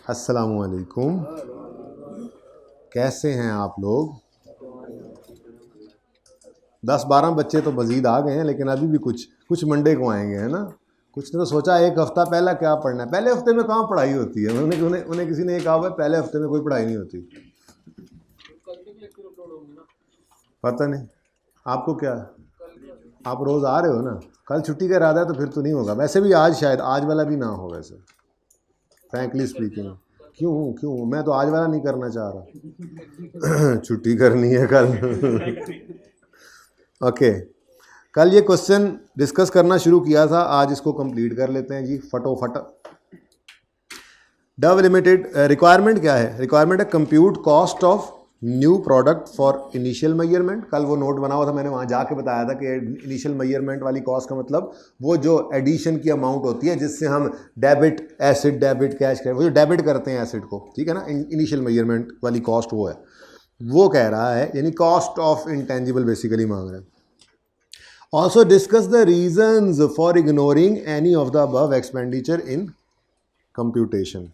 अस्सलामुअलैकुम। कैसे हैं आप लोग? 10-12 बच्चे तो मज़ीद आ गए हैं, लेकिन अभी भी कुछ मंडे को आएंगे, है ना। कुछ ने तो सोचा एक हफ़्ता पहला क्या पढ़ना है। पहले हफ्ते में कहाँ पढ़ाई होती है? उन्हें किसी ने ये कहा हुआ पहले हफ्ते में कोई पढ़ाई नहीं होती। पता नहीं आपको क्या, आप रोज़ आ रहे हो ना। कल छुट्टी का इरादा है तो फिर तो नहीं होगा। वैसे भी आज शायद आज वाला भी ना हो, वैसे फ्रैंकली स्पीकिंग। क्यों मैं तो आज वाला नहीं करना चाह रहा। छुट्टी करनी है कल। ओके, कल ये क्वेश्चन डिस्कस करना शुरू किया था, आज इसको कंप्लीट कर लेते हैं जी फटोफट। डव लिमिटेड रिक्वायरमेंट क्या है? रिक्वायरमेंट है compute cost of new product for initial measurement. कल वो नोट बना हुआ था, मैंने वहाँ जाके बताया था कि इनिशियल मेजरमेंट वाली कॉस्ट का मतलब वो जो एडिशन की अमाउंट होती है जिससे हम डेबिट एसिड डेबिट कैश करें, वो जो डेबिट करते हैं एसिड को, ठीक है ना। इनिशियल मेजरमेंट वाली कॉस्ट वो है, वो कह रहा है, यानी कॉस्ट ऑफ इंटेंजिबल बेसिकली मांग रहे हैं। Also discuss the reasons for ignoring any of the above expenditure in computation.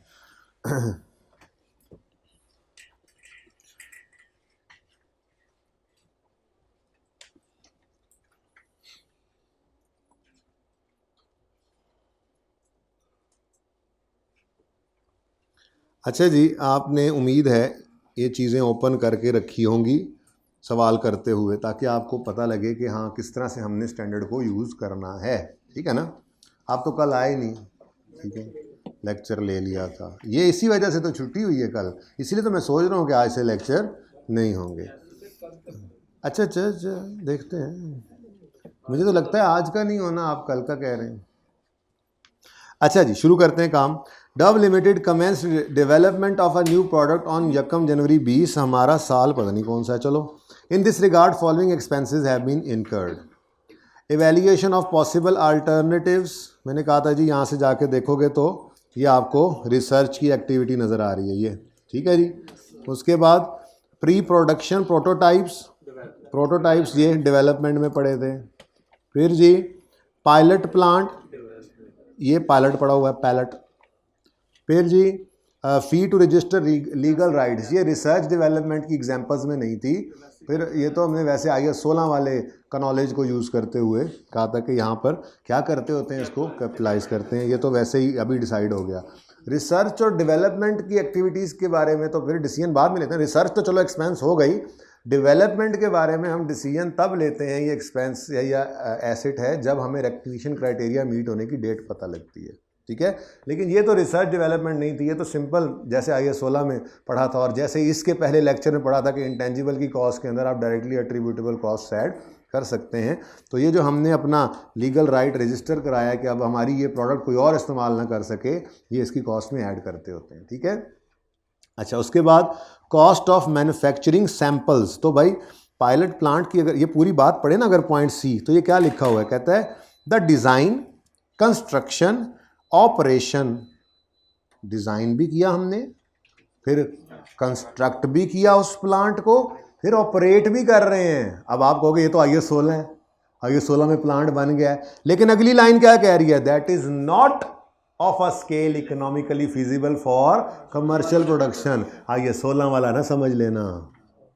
अच्छा जी, आपने उम्मीद है ये चीज़ें ओपन करके रखी होंगी सवाल करते हुए, ताकि आपको पता लगे कि हाँ किस तरह से हमने स्टैंडर्ड को यूज़ करना है, ठीक है ना। आप तो कल आए नहीं, ठीक है, लेक्चर ले लिया था, ये इसी वजह से तो छुट्टी हुई है कल, इसीलिए तो मैं सोच रहा हूँ कि आज से लेक्चर नहीं होंगे। अच्छा, देखते हैं, मुझे तो लगता है आज का नहीं होना, आप कल का कह रहे हैं। अच्छा जी, शुरू करते हैं काम। Dove limited commences development of a new product on 1 January 20। हमारा साल पता नहीं कौन सा है, चलो। In this regard following expenses have been incurred. Evaluation of possible alternatives, मैंने कहा था जी यहाँ से जाके देखोगे तो ये आपको रिसर्च की एक्टिविटी नज़र आ रही है, ये ठीक है जी। उसके बाद प्री प्रोडक्शन प्रोटोटाइप्स ये डेवलपमेंट में पड़े थे। फिर जी पायलट प्लांट, ये पायलट पड़ा हुआ है, पायलट। फिर जी फी टू रजिस्टर लीगल राइट्स, ये रिसर्च डेवलपमेंट की एग्जांपल्स में नहीं थी। फिर ये तो हमने वैसे IS 16 वाले का नॉलेज को यूज़ करते हुए कहा था कि यहाँ पर क्या करते होते हैं, इसको कैपिटलाइज करते हैं, ये तो वैसे ही अभी डिसाइड हो गया। रिसर्च और डेवलपमेंट की एक्टिविटीज़ के बारे में तो फिर डिसीजन बाद में लेते हैं। रिसर्च तो चलो एक्सपेंस हो गई, डेवलपमेंट के बारे में हम डिसीजन तब लेते हैं, ये एक्सपेंस या एसेट है, जब हमें रेक्टिफिकेशन क्राइटेरिया मीट होने की डेट पता लगती है, ठीक है। लेकिन ये तो रिसर्च डेवलपमेंट नहीं थी, ये तो सिंपल जैसे IS 16 में पढ़ा था, और जैसे इसके पहले लेक्चर में पढ़ा था कि इंटेंजिबल की कॉस्ट के अंदर आप डायरेक्टली एट्रीब्यूटेबल कॉस्ट ऐड कर सकते हैं। तो ये जो हमने अपना लीगल राइट रजिस्टर कराया कि अब हमारी ये प्रोडक्ट कोई और इस्तेमाल ना कर सके, ये इसकी कॉस्ट में ऐड करते होते हैं, ठीक है। अच्छा, उसके बाद कॉस्ट ऑफ मैन्युफैक्चरिंग सैंपल्स। तो भाई पायलट प्लांट की अगर ये पूरी बात पढ़े ना, अगर पॉइंट C, तो ये क्या लिखा हुआ है, कहता है the design, construction, operation, design भी किया हमने, फिर कंस्ट्रक्ट भी किया उस प्लांट को, फिर ऑपरेट भी कर रहे हैं। अब आप कहोगे ये तो IS 16 है, IS 16 में प्लांट बन गया है, लेकिन अगली लाइन क्या कह रही है, that is not of a scale economically feasible for commercial production. IS 16 वाला ना समझ लेना,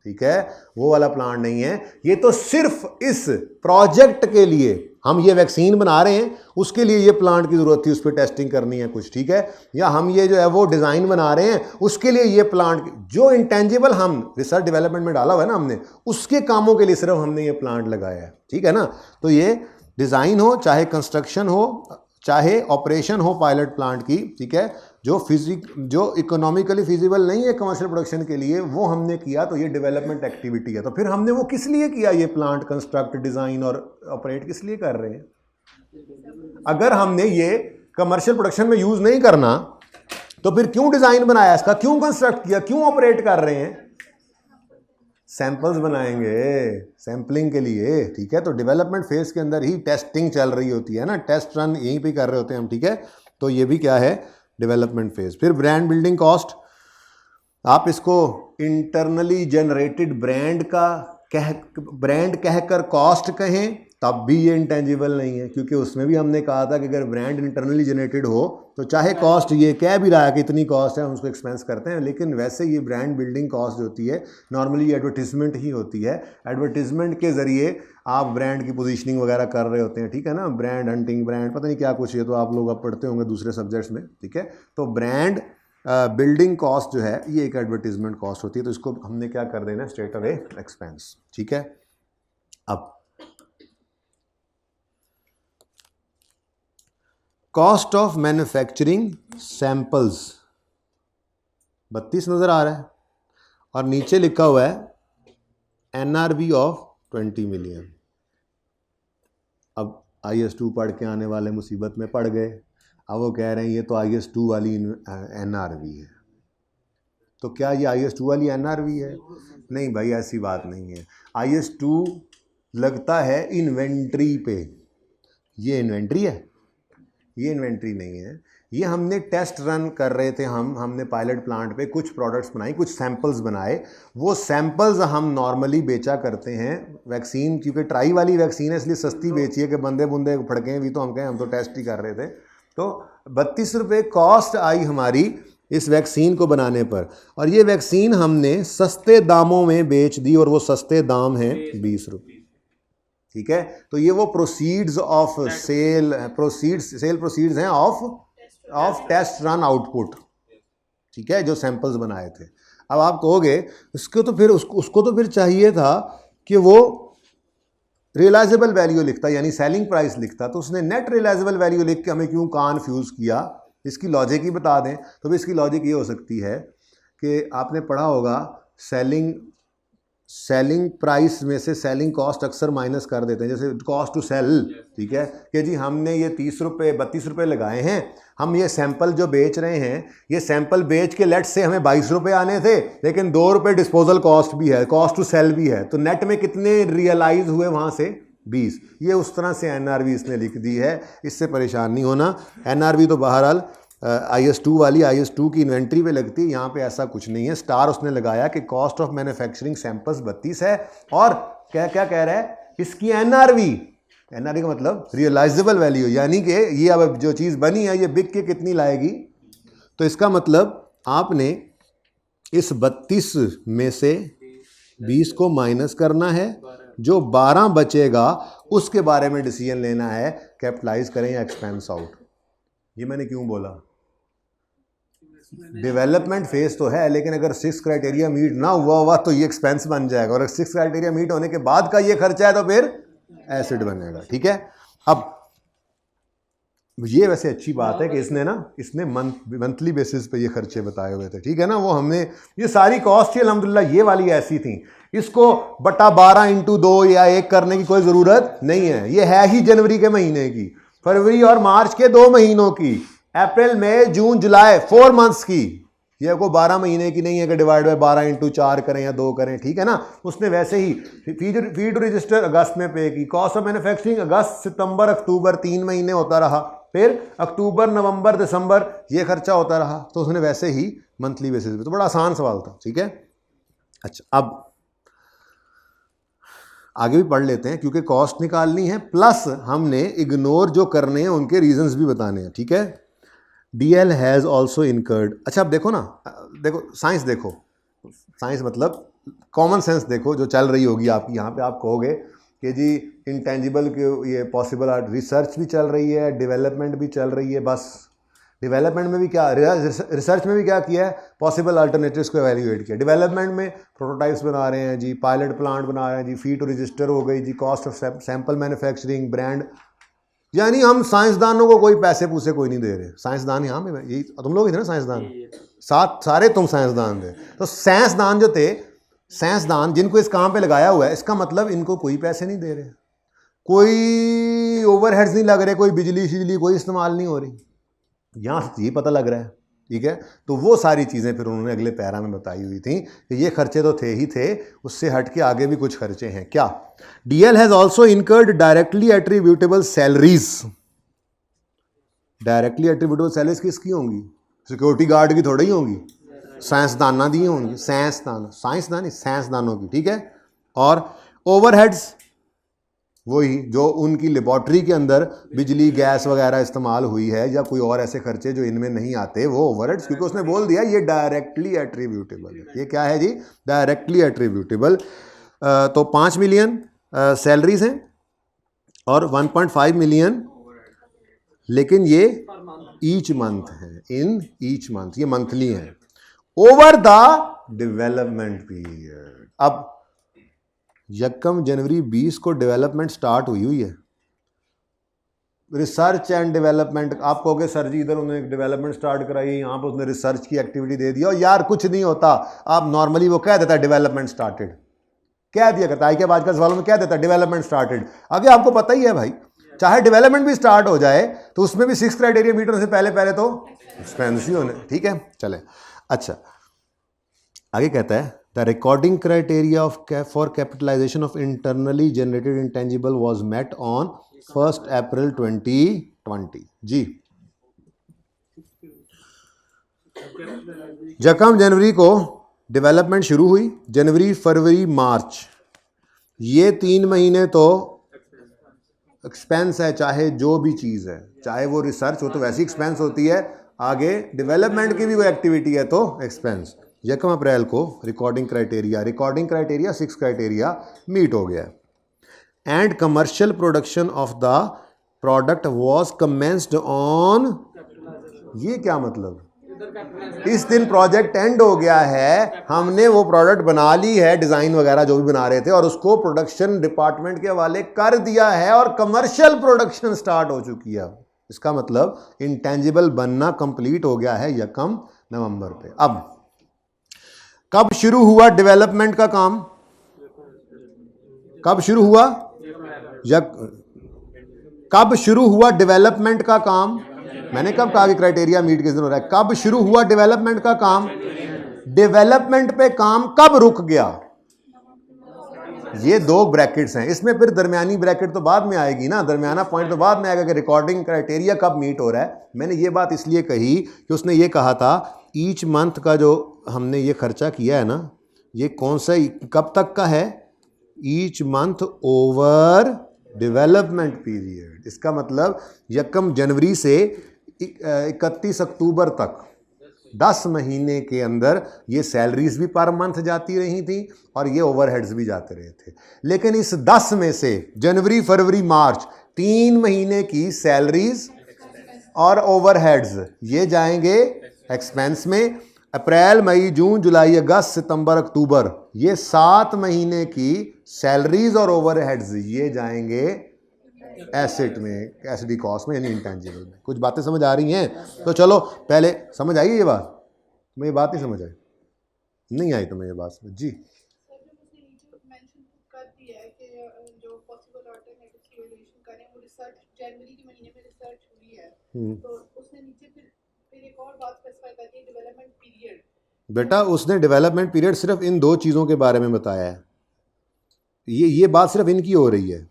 ठीक है, वो वाला प्लांट नहीं है। ये तो सिर्फ इस प्रोजेक्ट के लिए, हम ये वैक्सीन बना रहे हैं, उसके लिए ये प्लांट की ज़रूरत थी, उस पर टेस्टिंग करनी है कुछ, ठीक है। या हम ये जो है वो डिज़ाइन बना रहे हैं, उसके लिए ये प्लांट, जो इंटेंजिबल हम रिसर्च डेवलपमेंट में डाला हुआ है ना हमने, उसके कामों के लिए सिर्फ हमने ये प्लांट लगाया है, ठीक है ना। तो ये डिज़ाइन हो, चाहे कंस्ट्रक्शन हो, चाहे ऑपरेशन हो पायलट प्लांट की, ठीक है, जो इकोनॉमिकली फिजिबल नहीं है कमर्शियल प्रोडक्शन के लिए, वो हमने किया, तो ये डेवलपमेंट एक्टिविटी है। तो फिर हमने वो किस लिए किया, ये प्लांट कंस्ट्रक्ट, डिज़ाइन और ऑपरेट किस लिए कर रहे हैं? अगर हमने ये कमर्शियल प्रोडक्शन में यूज़ नहीं करना, तो फिर क्यों डिज़ाइन बनाया इसका, क्यों कंस्ट्रक्ट किया, क्यों ऑपरेट कर रहे हैं? सैंपल्स बनाएंगे सैम्पलिंग के लिए, ठीक है। तो डेवलपमेंट फेज के अंदर ही टेस्टिंग चल रही होती है ना, टेस्ट रन यहीं पे कर रहे होते हैं हम, ठीक है। तो ये भी क्या है, डेवलपमेंट फेज। फिर ब्रांड बिल्डिंग कॉस्ट, आप इसको इंटरनली जनरेटेड ब्रांड कहकर कॉस्ट कहें, तब भी ये इंटेंजिबल नहीं है, क्योंकि उसमें भी हमने कहा था कि अगर ब्रांड इंटरनली जनरेटेड हो तो चाहे कॉस्ट ये कह भी रहा है कि इतनी कॉस्ट है हम उसको एक्सपेंस करते हैं, लेकिन वैसे ये ब्रांड बिल्डिंग कॉस्ट जो होती है नॉर्मली एडवर्टीजमेंट ही होती है। एडवर्टीजमेंट के ज़रिए आप ब्रांड की पोजीशनिंग वगैरह कर रहे होते हैं, ठीक है ना, ब्रांड हंटिंग, ब्रांड पता नहीं क्या कुछ है, तो आप लोग अब पढ़ते होंगे दूसरे सब्जेक्ट्स में, ठीक है। तो ब्रांड बिल्डिंग कॉस्ट जो है ये एक एडवर्टीजमेंट कॉस्ट होती है, तो इसको हमने क्या कर देना, स्ट्रेट अवे एक्सपेंस, ठीक है। अब कॉस्ट ऑफ मैन्युफैक्चरिंग सैंपल्स 32 नज़र आ रहा है और नीचे लिखा हुआ है NRV ऑफ 20 मिलियन। अब IS2 पढ़ के आने वाले मुसीबत में पड़ गए, अब वो कह रहे हैं ये तो IS2 वाली NRV है। तो क्या ये IS2 वाली NRV है? नहीं भाई, ऐसी बात नहीं है। IS2 लगता है इन्वेंट्री पे, ये इन्वेंट्री है, ये इन्वेंट्री नहीं है। ये हमने टेस्ट रन कर रहे थे, हमने पायलट प्लांट पे कुछ प्रोडक्ट्स बनाई, कुछ सैंपल्स बनाए, वो सैंपल्स हम नॉर्मली बेचा करते हैं। वैक्सीन क्योंकि ट्राई वाली वैक्सीन है इसलिए सस्ती बेची है कि बंदे बुंदे फड़के भी, तो हम कहें हम तो टेस्ट ही कर रहे थे। तो 32 रुपये कॉस्ट आई हमारी इस वैक्सीन को बनाने पर, और ये वैक्सीन हमने सस्ते दामों में बेच दी, और वो सस्ते दाम हैं 20 रुपये, ठीक है। तो ये वो प्रोसीड्स ऑफ सेल प्रोसीड्स हैं ऑफ टेस्ट रन आउटपुट, ठीक है, जो सैंपल्स बनाए थे। अब आप कहोगे उसको तो फिर उसको तो फिर चाहिए था कि वो रियलाइजेबल वैल्यू लिखता, यानी सेलिंग प्राइस लिखता, तो उसने नेट रियलाइजेबल वैल्यू लिख के हमें क्यों कन्फ्यूज़ किया? इसकी लॉजिक ही बता दें तो भी इसकी लॉजिक ये हो सकती है कि आपने पढ़ा होगा सेलिंग प्राइस में से सेलिंग कॉस्ट अक्सर माइनस कर देते हैं, जैसे कॉस्ट टू सेल, ठीक है, कि जी हमने ये 30 रुपये 32 रुपये लगाए हैं, हम ये सैंपल जो बेच रहे हैं, ये सैंपल बेच के लेट से हमें 22 रुपये आने थे, लेकिन 2 रुपये डिस्पोजल कॉस्ट भी है, कॉस्ट टू सेल भी है, तो नेट में कितने रियलाइज हुए वहाँ से 20। ये उस तरह से NRV इसने लिख दी है, इससे परेशान नहीं होना। NRV तो बहरहाल IS2 वाली IS2 की इन्वेंट्री पे लगती है, यहाँ पे ऐसा कुछ नहीं है। स्टार उसने लगाया कि कॉस्ट ऑफ मैन्युफैक्चरिंग सैंपल्स 32 है, और क्या क्या कह रहा है, इसकी NRV का मतलब रियलाइजेबल वैल्यू, यानी कि ये अब जो चीज़ बनी है ये बिक के कितनी लाएगी। तो इसका मतलब आपने इस 32 में से 20 को माइनस करना है, जो 12 बचेगा उसके बारे में डिसीजन लेना है, कैपिटलाइज करें या एक्सपेंस आउट। ये मैंने क्यों बोला? डेवलपमेंट फेज तो है, लेकिन अगर 6 क्राइटेरिया मीट ना हुआ तो ये एक्सपेंस बन जाएगा, और 6 क्राइटेरिया मीट होने के बाद का ये खर्चा है तो फिर एसिड बनेगा, ठीक है। अब ये वैसे अच्छी बात है कि इसने मंथली बेसिस पे ये खर्चे बताए हुए थे, ठीक है ना। वो हमने ये सारी कॉस्ट ही अल्हम्दुलिल्लाह ये वाली ऐसी थी, इसको बटा 12 इंटू 2 या 1 करने की कोई ज़रूरत नहीं है। ये है ही जनवरी के महीने की, फरवरी और मार्च के 2 महीनों की, अप्रैल मई जून जुलाई 4 मंथ्स की, ये को 12 महीने की नहीं है कि डिवाइड बाय 12 इंटू 4 करें या 2 करें, ठीक है ना। उसने वैसे ही फी टू रजिस्टर अगस्त में पे की, कॉस्ट ऑफ मैन्युफैक्चरिंग अगस्त सितंबर अक्टूबर 3 महीने होता रहा, फिर अक्टूबर नवंबर दिसंबर ये खर्चा होता रहा, तो उसने वैसे ही मंथली बेसिस पे। तो बड़ा आसान सवाल था, ठीक है। अच्छा, अब आगे भी पढ़ लेते हैं क्योंकि कॉस्ट निकालनी है, प्लस हमने इग्नोर जो करने हैं उनके रीजंस भी बताने हैं, ठीक है। DL has also incurred. अच्छा अब देखो ना, देखो साइंस, देखो साइंस मतलब कॉमन सेंस देखो जो चल रही होगी आपकी यहाँ पे। आप कहोगे कि जी इंटेंजिबल के ये पॉसिबल आर्ट रिसर्च भी चल रही है, डेवलपमेंट भी चल रही है, बस डेवलपमेंट में भी क्या, रिसर्च में भी क्या किया है, पॉसिबल अल्टरनेटिव्स को एवेल्यूएट किया। डेवलपमेंट में प्रोटोटाइप्स बना रहे हैं जी, पायलट प्लांट बना रहे हैं जी, फी टू रजिस्टर हो गई जी, cost of sample manufacturing, brand, यानी हम साइंसदानों को कोई पैसे पूसे कोई नहीं दे रहे। साइंसदान यहाँ में यही तुम लोग ही थे ना, साइंसदान सारे तुम साइंसदान थे। तो साइंसदान जो थे, साइंसदान जिनको इस काम पे लगाया हुआ है, इसका मतलब इनको कोई पैसे नहीं दे रहे, कोई ओवरहेड्स नहीं लग रहे, कोई बिजली कोई इस्तेमाल नहीं हो रही, यहाँ से ये पता लग रहा है, ठीक है। तो वो सारी चीज़ें फिर उन्होंने अगले पैरा में बताई हुई थी कि ये खर्चे तो थे ही थे, उससे हट के आगे भी कुछ खर्चे हैं। क्या? DL has also incurred directly attributable salaries. Directly attributable salaries किसकी होंगी? सिक्योरिटी गार्ड की थोड़ी ही होंगी, साइंसदाना दी होंगी, साइंसदानों की, ठीक है। और ओवरहेड्स वही जो उनकी लेबॉर्ट्री के अंदर बिजली गैस वगैरह इस्तेमाल हुई है या कोई और ऐसे खर्चे जो इनमें नहीं आते वो ओवरहेड्स, क्योंकि उसने बोल दिया ये डायरेक्टली एट्रीब्यूटेबल है। ये क्या है जी? Directly attributable. तो 5 मिलियन सैलरीज हैं और 1.5 मिलियन, लेकिन ये ईच मंथ है, इन ईच मंथ, ये मंथली है ओवर द डेवलपमेंट पीरियड। अब यकम जनवरी 20 को डेवलपमेंट स्टार्ट हुई है, रिसर्च एंड डेवलपमेंट। आप कहोगे सर जी इधर उन्होंने डेवलपमेंट स्टार्ट कराई, यहाँ पर उसने रिसर्च की एक्टिविटी दे दिया, और यार कुछ नहीं होता। आप नॉर्मली वो कह देता है डेवलपमेंट स्टार्टेड, कह दिया करता है कि आजकल सवालों में कह देता है डेवलपमेंट स्टार्टेड। आगे आपको पता ही है भाई, चाहे डेवलपमेंट भी स्टार्ट हो जाए तो उसमें भी 6 क्राइटेरिया मीट होने से पहले तो एक्सपेंस ही होने। ठीक है, चले। अच्छा, आगे कहता है the recording criteria for capitalisation of internally generated intangible was met on 1 April 2020। जी, यकम जनवरी को डेवलपमेंट शुरू हुई। जनवरी, फरवरी, मार्च, ये 3 महीने तो एक्सपेंस है, चाहे जो भी चीज़ है, चाहे वो रिसर्च हो तो वैसी एक्सपेंस होती है, आगे डेवलपमेंट की भी कोई एक्टिविटी है तो एक्सपेंस। यकम अप्रैल को रिकॉर्डिंग क्राइटेरिया 6 क्राइटेरिया मीट हो गया। And commercial production of the product was commenced on, ये क्या मतलब? इस दिन प्रोजेक्ट एंड हो गया है, हमने वो प्रोडक्ट बना ली है, डिजाइन वगैरह जो भी बना रहे थे, और उसको प्रोडक्शन डिपार्टमेंट के हवाले कर दिया है और कमर्शियल प्रोडक्शन स्टार्ट हो चुकी है। इसका मतलब इंटेंजिबल बनना कंप्लीट हो गया है यकम नवंबर पे। अब कब शुरू हुआ डेवलपमेंट का काम? कब शुरू हुआ? कब शुरू हुआ डेवलपमेंट का काम? मैंने कब कहा कि क्राइटेरिया मीट किस दिन हो रहा है? कब शुरू हुआ डेवलपमेंट का काम? डेवलपमेंट पे काम कब रुक गया? ये 2 ब्रैकेट्स हैं, इसमें फिर दरमियानी ब्रैकेट तो बाद में आएगी ना, दरमियाना पॉइंट तो बाद में आएगा कि रिकॉर्डिंग क्राइटेरिया कब मीट हो रहा है। मैंने ये बात इसलिए कही कि उसने ये कहा था ईच मंथ का जो हमने ये खर्चा किया है ना, ये कौन सा, कब तक का है? Each month over development period. इसका मतलब यकम जनवरी से 31 अक्टूबर तक 10 महीने के अंदर ये सैलरीज भी पर मंथ जाती रही थी और ये ओवरहेड्स भी जाते रहे थे। लेकिन इस 10 में से जनवरी, फरवरी, मार्च 3 महीने की सैलरीज और ओवरहेड्स ये जाएंगे एक्सपेंस में। अप्रैल, मई, जून, जुलाई, अगस्त, सितंबर, अक्टूबर, ये 7 महीने की सैलरीज और ओवरहेड्स ये जाएंगे एसेट में, एसडी कॉस्ट में, यानी इंटेंजिबल में। कुछ बातें समझ आ रही हैं? तो चलो पहले समझ आई ये बात? तुम्हें ये बात नहीं समझ आई? नहीं आई तुम्हें ये बात समझ? जी, बेटा उसने डेवलपमेंट पीरियड सिर्फ इन 2 चीज़ों के बारे में बताया है। ये बात सिर्फ इनकी हो रही है।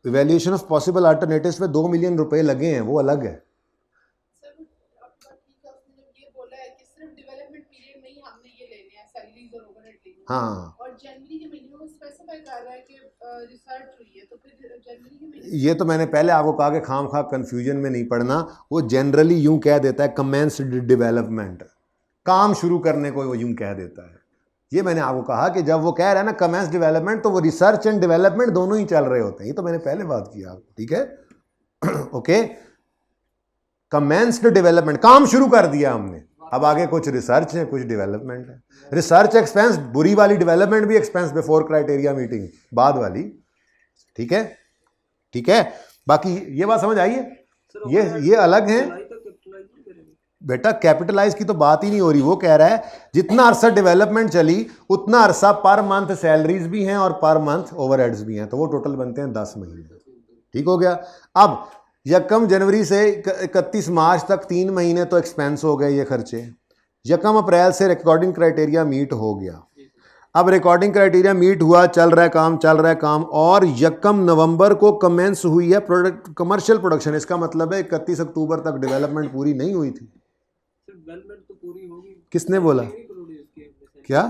इवैल्यूएशन ऑफ पॉसिबल अल्टरनेटिव्स पे 2 मिलियन रुपए लगे हैं, वो अलग है। हाँ, और जनवरी के महीने में स्पेसिफाई कर रहा है कि रिसर्च हुई है, तो फिर जनवरी के महीने, ये तो मैंने पहले आपको कहा कि खाम कंफ्यूजन में नहीं पड़ना। वो जनरली यूं कह देता है कमेंस्ड डेवलपमेंट, काम शुरू करने को वो यूं कह देता है। ये मैंने आपको कहा कि जब वो कह रहा है ना कमेंस डेवलपमेंट, तो वो रिसर्च एंड डेवलपमेंट दोनों ही चल रहे होते हैं। ये तो मैंने पहले बात की आपको, ठीक है? ओके, कमेंस्ड डेवलपमेंट, काम शुरू कर दिया हमने, अब आगे कुछ रिसर्च है, कुछ डेवलपमेंट है। रिसर्च एक्सपेंस बुरी वाली, डेवलपमेंट भी एक्सपेंस बिफोर क्राइटेरिया मीटिंग बाद वाली, ठीक है? ठीक है, बाकी ये बात समझ आई है? ये अलग है बेटा, कैपिटलाइज की तो बात ही नहीं हो रही। वो कह रहा है जितना अरसा डेवलपमेंट चली उतना अरसा पर मंथ सैलरीज भी हैं और पर मंथ ओवरहेड्स भी हैं, तो वो टोटल बनते हैं 10 महीने। ठीक हो गया? अब यकम जनवरी से 31 मार्च तक 3 महीने तो एक्सपेंस हो गए ये खर्चे। यकम अप्रैल से रिकॉर्डिंग क्राइटेरिया मीट हो गया। अब रिकॉर्डिंग क्राइटेरिया मीट हुआ, चल रहा है काम, और यकम नवंबर को कमेंस हुई है प्रोडक्ट कमर्शियल प्रोडक्शन। इसका मतलब है 31 अक्टूबर तक डेवलपमेंट पूरी नहीं हुई थी। तो पूरी होगी। किसने बोला? क्या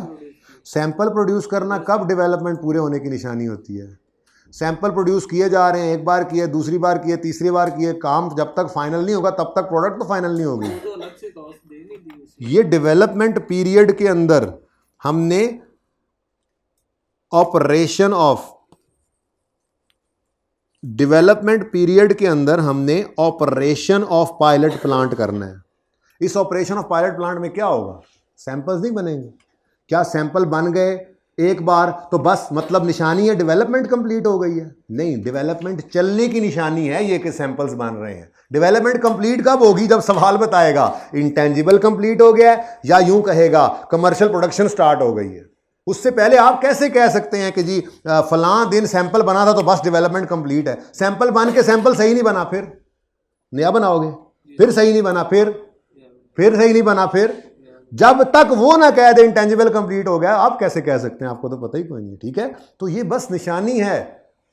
सैंपल प्रोड्यूस करना कब डेवलपमेंट पूरे होने की निशानी होती है? सैंपल प्रोड्यूस किए जा रहे हैं, एक बार किए, दूसरी बार किए, तीसरी बार किए, काम जब तक फाइनल नहीं होगा तब तक प्रोडक्ट तो फाइनल नहीं होगी। ये डेवलपमेंट पीरियड के अंदर हमने ऑपरेशन ऑफ डेवलपमेंट पीरियड के अंदर हमने ऑपरेशन ऑफ पायलट प्लांट करना है। इस ऑपरेशन ऑफ पायलट प्लांट में क्या होगा? सैंपल्स नहीं बनेंगे। क्या सैंपल बन गए एक बार तो बस मतलब निशानी है डेवलपमेंट कंप्लीट हो गई है? नहीं, डेवलपमेंट चलने की निशानी है ये कि सैंपल्स बन रहे हैं। डेवलपमेंट कंप्लीट कब होगी? जब सवाल बताएगा इंटेंजिबल कंप्लीट हो गया है या यूं कहेगा कमर्शियल प्रोडक्शन स्टार्ट हो गई है। उससे पहले आप कैसे कह सकते हैं कि जी फलां दिन सैंपल बना था तो बस डेवलपमेंट कंप्लीट है? सैंपल बन के सैंपल सही नहीं बना, फिर नया बनाओगे, फिर सही नहीं बना, फिर सही नहीं बना, फिर जब तक वो ना कह दे इंटेंजिबल कंप्लीट हो गया आप कैसे कह सकते हैं? आपको तो पता ही कोई नहीं। ठीक है, तो ये बस निशानी है,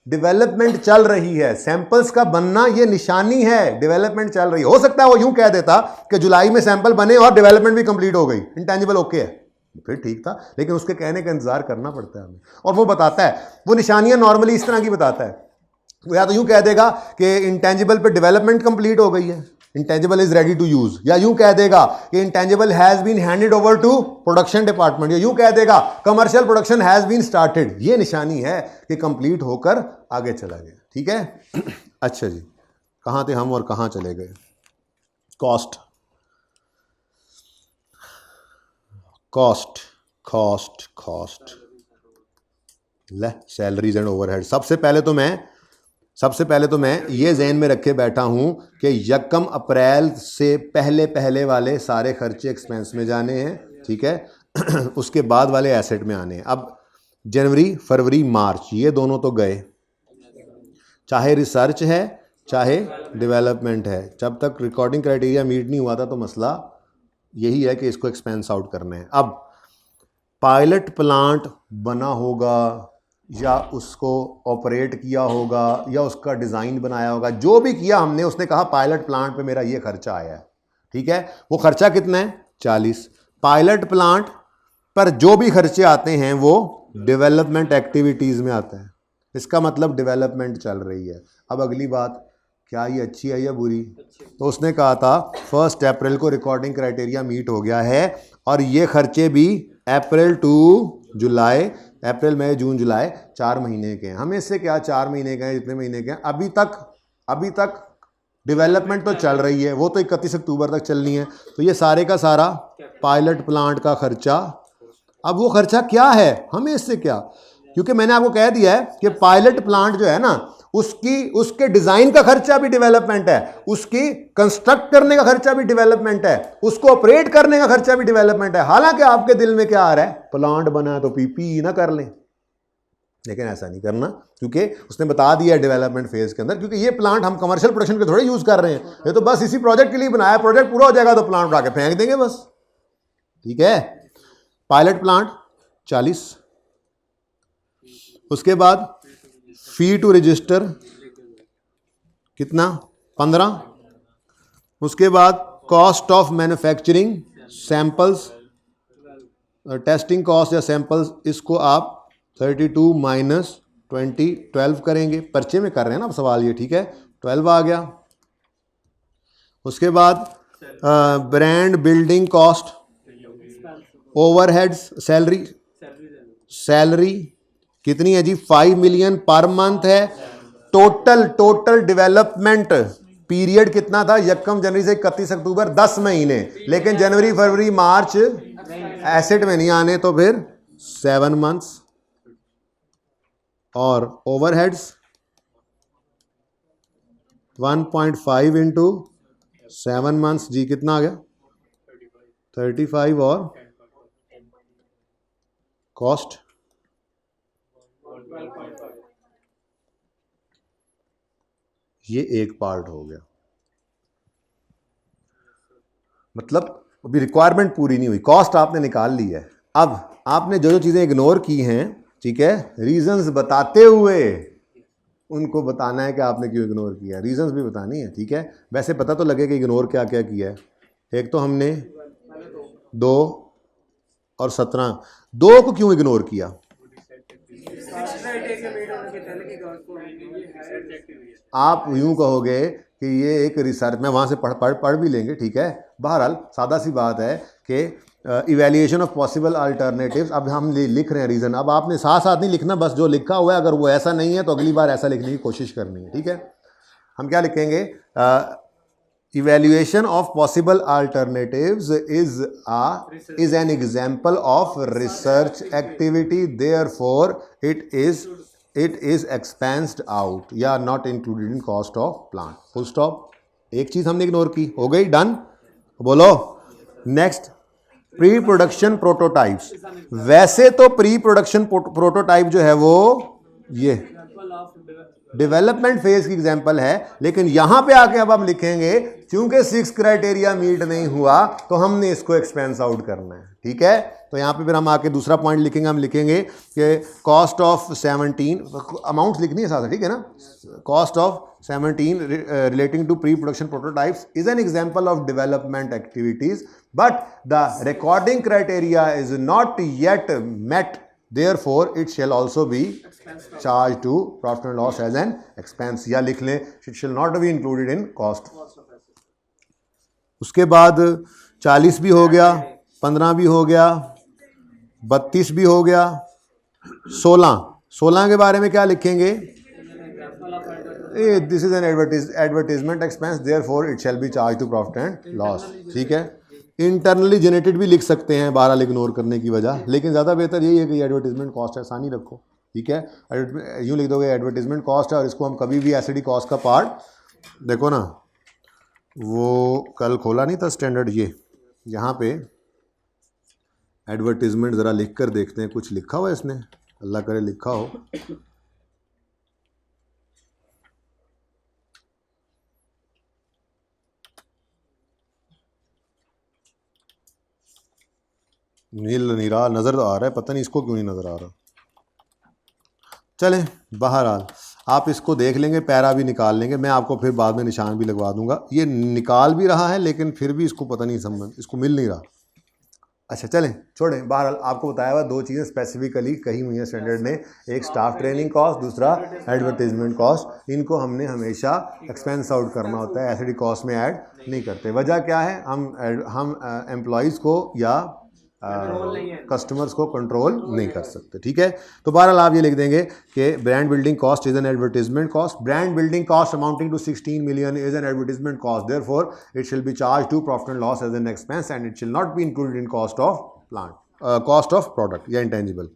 डेवलपमेंट चल रही है। सैंपल्स का बनना ये निशानी है, डेवलपमेंट चल रही है। हो सकता है वो यूं कह देता कि जुलाई में सैंपल बने और डेवलपमेंट भी कंप्लीट हो गई, इंटेंजिबल ओके है, फिर ठीक था, लेकिन उसके कहने का इंतजार करना पड़ता है हमें। और वो बताता है, वो निशानियां नॉर्मली इस तरह की बताता है। वो या तो यूं कह देगा कि इंटेंजिबल पे डेवलपमेंट कंप्लीट हो गई है, intangible is ready to use, या यूं कह देगा कि intangible has been handed over to production department, या यूं कह देगा commercial production has been started. ये निशानी है कि कंप्लीट होकर आगे चला गया। ठीक है अच्छा जी, कहां थे हम और कहां चले गए? कॉस्ट कॉस्ट कॉस्ट कॉस्ट ले सैलरीज एंड ओवरहेड। सबसे पहले तो मैं ये ज़हन में रखे बैठा हूं कि यकम अप्रैल से पहले वाले सारे खर्चे एक्सपेंस में जाने हैं। ठीक है उसके बाद वाले एसेट में आने हैं। अब जनवरी फरवरी मार्च ये दोनों तो गए, चाहे रिसर्च है चाहे डेवलपमेंट है। जब तक रिकॉर्डिंग क्राइटेरिया मीट नहीं हुआ था तो मसला यही है कि इसको एक्सपेंस आउट करना है। अब पायलट प्लांट बना होगा या उसको ऑपरेट किया होगा या उसका डिज़ाइन बनाया होगा, जो भी किया हमने, उसने कहा पायलट प्लांट पे मेरा ये खर्चा आया है। ठीक है, वो खर्चा कितना है? 40। पायलट प्लांट पर जो भी खर्चे आते हैं वो डेवलपमेंट एक्टिविटीज़ में आता है। इसका मतलब डेवलपमेंट चल रही है। अब अगली बात, क्या ये अच्छी है या बुरी? तो उसने कहा था 1 अप्रैल को रिकॉर्डिंग क्राइटेरिया मीट हो गया है और ये खर्चे भी अप्रैल टू जुलाई, अप्रैल मई जून जुलाई 4 महीने के हैं। हमें इससे क्या 4 महीने के हैं, जितने महीने के हैं, अभी तक डेवलपमेंट तो चल रही है, वो तो 31 अक्टूबर तक चलनी है। तो ये सारे का सारा पायलट प्लांट का खर्चा। अब वो खर्चा क्या है, हमें इससे क्या, क्योंकि मैंने आपको कह दिया है कि पायलट प्लांट जो है ना, उसके डिजाइन का खर्चा भी डेवलपमेंट है, उसकी कंस्ट्रक्ट करने का खर्चा भी डेवलपमेंट है, उसको ऑपरेट करने का खर्चा भी डेवलपमेंट है। हालांकि आपके दिल में क्या आ रहा है, प्लांट बना है तो पीपी ना कर लें, लेकिन ऐसा नहीं करना, क्योंकि उसने बता दिया डेवलपमेंट फेज के अंदर, क्योंकि ये प्लांट हम कमर्शियल प्रोडक्शन के थोड़े यूज कर रहे हैं, ये तो बस इसी प्रोजेक्ट के लिए बनाया। प्रोजेक्ट पूरा हो जाएगा तो प्लांट उठा के फेंक देंगे बस। ठीक है, पायलट प्लांट 40। उसके बाद फी टू रजिस्टर कितना? 15। उसके बाद cost of manufacturing samples, testing cost या सैंपल्स, इसको आप 32 माइनस 20 12 करेंगे। पर्चे में कर रहे हैं ना अब सवाल ये, ठीक है, 12 आ गया। उसके बाद brand building cost, overheads, salary कितनी है जी? 5 मिलियन पर मंथ है। टोटल डेवलपमेंट पीरियड कितना था? यकम जनवरी से 31 अक्टूबर, 10 महीने। लेकिन जनवरी फरवरी मार्च एसेट में नहीं आने, तो फिर 7 मंथ्स। और ओवरहेड्स 1.5 इंटू 7 मंथ्स जी, कितना आ गया? 35। और कॉस्ट ये एक पार्ट हो गया। मतलब अभी रिक्वायरमेंट पूरी नहीं हुई, कॉस्ट आपने निकाल ली है। अब आपने जो चीज़ें इग्नोर की हैं, ठीक है, रीजंस बताते हुए उनको बताना है कि आपने क्यों इग्नोर किया, रीजंस भी बतानी है। ठीक है, वैसे पता तो लगे कि इग्नोर क्या क्या किया है। एक तो हमने 2 और 17, 2 को क्यों इग्नोर किया? आप यूं कहोगे कि ये एक रिसर्च में वहाँ से पढ़ भी लेंगे, ठीक है। बहरहाल सादा सी बात है कि इवैल्यूएशन ऑफ पॉसिबल अल्टरनेटिव्स, अब हम लिख रहे हैं रीज़न, अब आपने साथ साथ नहीं लिखना, बस जो लिखा हुआ है अगर वो ऐसा नहीं है तो अगली बार ऐसा लिखने की कोशिश करनी है, ठीक है। हम क्या लिखेंगे, evaluation of possible alternatives is an example of research activity, therefore it is expensed out या not included in cost of plant, full stop। एक चीज हमने इग्नोर की, हो गई, डन। बोलो नेक्स्ट, प्री प्रोडक्शन प्रोटोटाइप्स। वैसे तो प्री प्रोडक्शन प्रोटोटाइप जो है वो ये डेवलपमेंट फेज की एग्जांपल है, लेकिन यहां पे आके अब हम लिखेंगे क्योंकि 6 क्राइटेरिया मीट नहीं हुआ तो हमने इसको एक्सपेंस आउट करना है, ठीक है। तो यहां पे फिर हम आके दूसरा पॉइंट लिखेंगे, हम लिखेंगे कि कॉस्ट ऑफ 17 अमाउंट्स लिखनी है साथ, ठीक है ना। Cost of 17 relating to pre production prototypes is an example of development activities, but the recording criteria is not yet met, therefore it shall also be charged to profit and loss as an expense, या लिख लें it shall not be included in cost। उसके बाद 40 भी हो गया, 15 भी हो गया, 32 भी हो गया, 16 के बारे में क्या लिखेंगे, this is an advertisement expense, therefore it shall be charged to profit and loss, ठीक है। इंटरनली जनरेटेड भी लिख सकते हैं 12 इग्नोर करने की वजह, लेकिन ज़्यादा बेहतर यही है कि एडवर्टीजमेंट कॉस्ट है, आसानी रखो, ठीक है। यूँ लिख दोगे एडवर्टीजमेंट कॉस्ट है, और इसको हम कभी भी एसडी कॉस्ट का पार्ट, देखो ना वो कल खोला नहीं था स्टैंडर्ड, ये यहाँ पे एडवर्टीजमेंट ज़रा लिख कर देखते हैं, कुछ लिखा हुआ है इसने, अल्लाह करे लिखा हो। नील नीरा नज़र आ रहा है, पता नहीं इसको क्यों नहीं नज़र आ रहा। चलें, बहरहाल आप इसको देख लेंगे, पैरा भी निकाल लेंगे, मैं आपको फिर बाद में निशान भी लगवा दूंगा। ये निकाल भी रहा है लेकिन फिर भी इसको पता नहीं समझ, इसको मिल नहीं रहा। अच्छा चलें, छोड़ें। बहरहाल आपको बताया हुआ 2 चीज़ें स्पेसिफिकली कही हुई हैं स्टैंडर्ड ने, एक स्टाफ ट्रेनिंग कॉस्ट, दूसरा एडवर्टीजमेंट कॉस्ट। इनको हमने हमेशा एक्सपेंस आउट करना होता है, एसडी कॉस्ट में ऐड नहीं करते। वजह क्या है, हम एम्प्लॉयज़ को या कस्टमर्स को कंट्रोल नहीं कर सकते, ठीक है। तो बहरहाल आप ये लिख देंगे कि brand building cost is an advertisement cost, brand building cost amounting to 16 million is an advertisement cost, therefore it shall be charge to profit and loss as an expense and it shall not be included in cost of plant, cost of product या intangible.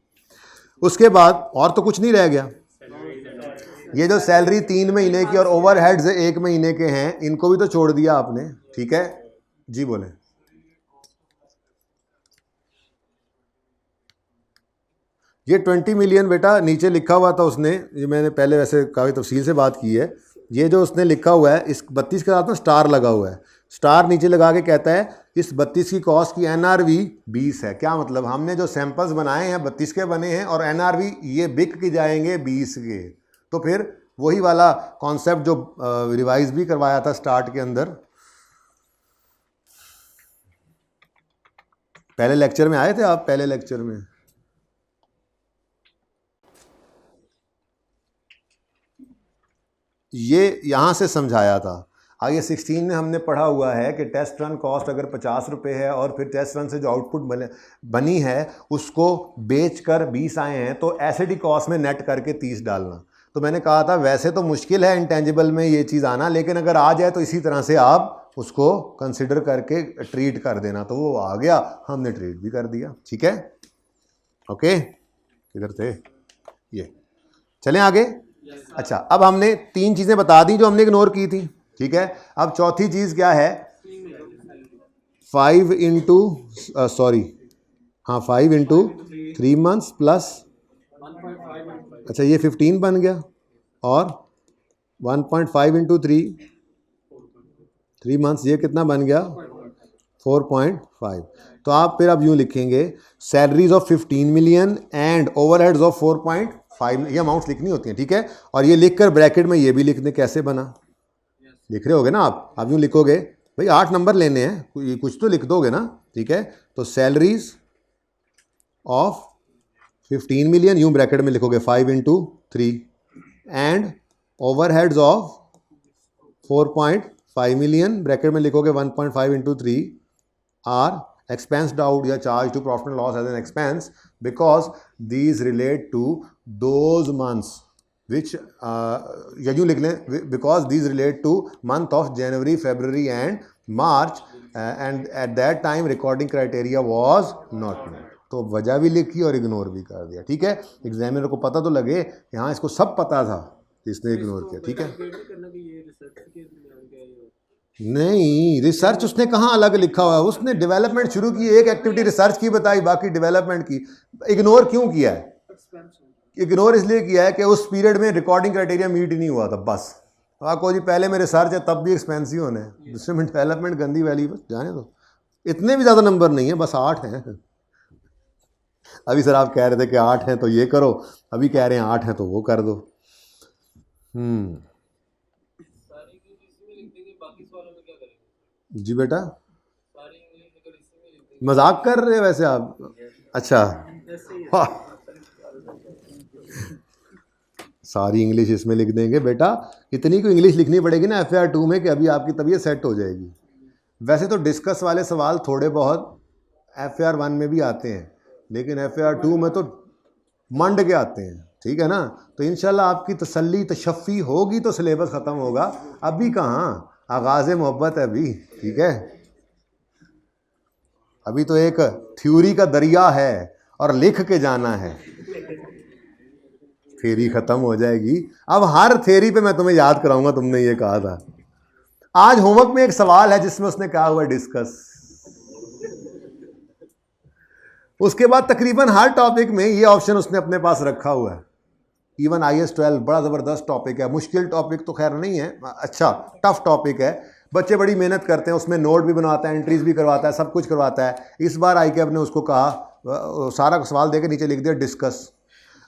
उसके बाद और तो कुछ नहीं रह गया। ये जो सैलरी 3 महीने की और ओवरहेड्स 1 महीने के हैं, इनको भी तो छोड़ दिया आपने, ठीक है जी। बोले ये 20 million बेटा नीचे लिखा हुआ था उसने, ये मैंने पहले वैसे काफ़ी तफसील से बात की है। ये जो उसने लिखा हुआ है, इस 32 के साथ में स्टार लगा हुआ है, स्टार नीचे लगा के कहता है इस 32 की कॉस्ट की NRV 20 है। क्या मतलब, हमने जो सैंपल्स बनाए हैं 32 के बने हैं और NRV ये बिक के जाएंगे 20 के। तो फिर वही वाला कॉन्सेप्ट जो रिवाइज भी करवाया था स्टार्ट के अंदर, पहले लेक्चर में आए थे आप, पहले लेक्चर में ये यहाँ से समझाया था। आगे 16 में हमने पढ़ा हुआ है कि टेस्ट रन कॉस्ट अगर 50 रुपये है और फिर टेस्ट रन से जो आउटपुट बनी है उसको बेचकर 20 आए हैं, तो एसडी कॉस्ट में नेट करके 30 डालना। तो मैंने कहा था वैसे तो मुश्किल है इंटेंजिबल में ये चीज़ आना, लेकिन अगर आ जाए तो इसी तरह से आप उसको कंसिडर करके ट्रीट कर देना। तो वो आ गया, हमने ट्रीट भी कर दिया, ठीक है। ओके, किधर थे ये, चलें आगे। अच्छा, अब हमने 3 चीज़ें बता दी जो हमने इग्नोर की थी, ठीक है। अब चौथी चीज़ क्या है, 5 इंटू 3 मंथ्स प्लस, अच्छा ये 15 बन गया, और 1.5 इंटू 3 मंथ्स, ये कितना बन गया 4.5। तो आप फिर अब यूँ लिखेंगे salaries of 15 million and overheads of 4.5, ये अमाउंट्स लिखनी होती हैं, ठीक है। और ये लिखकर ब्रैकेट में ये भी लिख दें, कैसे बना लिख रहे होगे ना आप। अब यूँ लिखोगे भाई 8 नंबर लेने हैं, कुछ तो लिख दोगे ना, ठीक है। तो सैलरीज ऑफ 15 million, यूँ ब्रैकेट में लिखोगे 5 into 3, and overheads of 4.5 million, bracket में लिखोगे 1.5 इंटू 3 आर expensed out या charged to profit and loss as an expense because these relate to those months which या यूँ लिख लें because these relate to month of January, February and March and at that time recording criteria was not met. तो वजह भी लिखी और ignore भी कर दिया, ठीक है। एग्जामिनर को पता तो लगे यहाँ इसको सब पता था, इसने इग्नोर किया, ठीक है। नहीं, रिसर्च उसने कहाँ अलग लिखा हुआ है, उसने डेवलपमेंट शुरू की, एक एक्टिविटी रिसर्च की बताई, बाकी डेवलपमेंट की। इग्नोर क्यों किया है? इग्नोर इसलिए किया है कि उस पीरियड में रिकॉर्डिंग क्राइटेरिया मीट ही नहीं हुआ था, बस। आपको जी पहले में रिसर्च है तब भी एक्सपेंसिव होने हैं, दूसरे में डेवलपमेंट गंदी वैली, बस जाने दो। इतने भी ज़्यादा नंबर नहीं है, बस 8 हैं। अभी सर आप कह रहे थे कि 8 हैं तो ये करो, अभी कह रहे हैं 8 हैं तो वो कर दो। जी बेटा, मजाक कर रहे हैं वैसे आप? अच्छा, सारी इंग्लिश इसमें लिख देंगे बेटा। इतनी को इंग्लिश लिखनी पड़ेगी ना FAR 2 में कि अभी आपकी तबीयत सेट हो जाएगी। वैसे तो डिस्कस वाले सवाल थोड़े बहुत FAR 1 में भी आते हैं, लेकिन FAR 2 में तो मंड के आते हैं, ठीक है ना। तो इंशाल्लाह आपकी तसल्ली तशफ़ी होगी तो सिलेबस ख़त्म होगा, अभी कहाँ, आगाज़ मोहब्बत है अभी, ठीक है। अभी तो एक थ्योरी का दरिया है और लिख के जाना है, थ्योरी ख़त्म हो जाएगी। अब हर थ्योरी पे मैं तुम्हें याद कराऊंगा, तुमने ये कहा था। आज होमवर्क में एक सवाल है जिसमें उसने कहा हुआ डिस्कस, उसके बाद तकरीबन हर टॉपिक में ये ऑप्शन उसने अपने पास रखा हुआ है। इवन IAS 12 बड़ा ज़बरदस्त टॉपिक है, मुश्किल टॉपिक तो खैर नहीं है, अच्छा टफ टॉपिक है, बच्चे बड़ी मेहनत करते हैं, उसमें नोट भी बनवाता है, एंट्रीज भी करवाता है, सब कुछ करवाता है। इस बार ICAP ने उसको कहा, सारा सवाल देकर नीचे लिख दिया डिस्कस।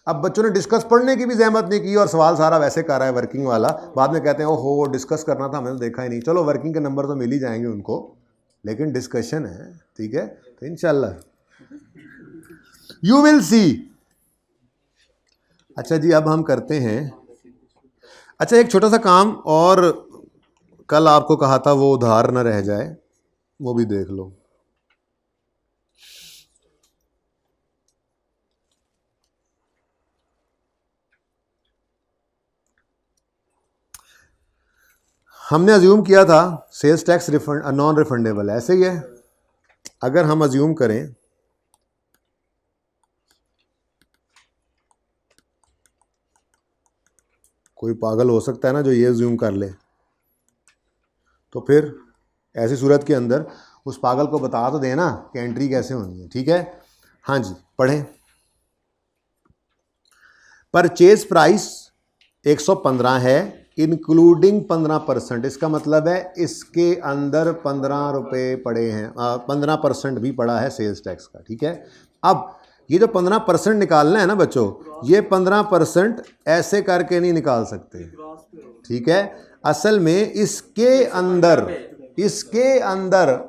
अब बच्चों ने डिस्कस पढ़ने की भी जहमत नहीं की और सवाल सारा वैसे कर रहा है वर्किंग वाला। बाद में कहते हैं ओहो डिस्कस करना था, हमने देखा ही नहीं। चलो वर्किंग के नंबर तो मिल ही जाएंगे उनको, लेकिन डिस्कशन है, ठीक है। तो इंशाल्लाह यू विल सी। अच्छा जी, अब हम करते हैं, अच्छा एक छोटा सा काम और कल आपको कहा था वो उधार न रह जाए, वो भी देख लो। हमने अज्यूम किया था sales tax refund non refundable, ऐसे ही है। अगर हम अज्यूम करें कोई पागल हो सकता है ना जो ये अज्यूम कर ले, तो फिर ऐसी सूरत के अंदर उस पागल को बता तो देना कि एंट्री कैसे होनी है, ठीक है। हाँ जी पढ़ें। परचेज प्राइस 115 है इंक्लूडिंग 15%, इसका मतलब है इसके अंदर 15 रुपये पड़े हैं, 15% भी पड़ा है सेल्स टैक्स का, ठीक है। अब ये जो 15% निकालना है ना बच्चों, ये 15% ऐसे करके नहीं निकाल सकते, ठीक है। असल में इसके अंदर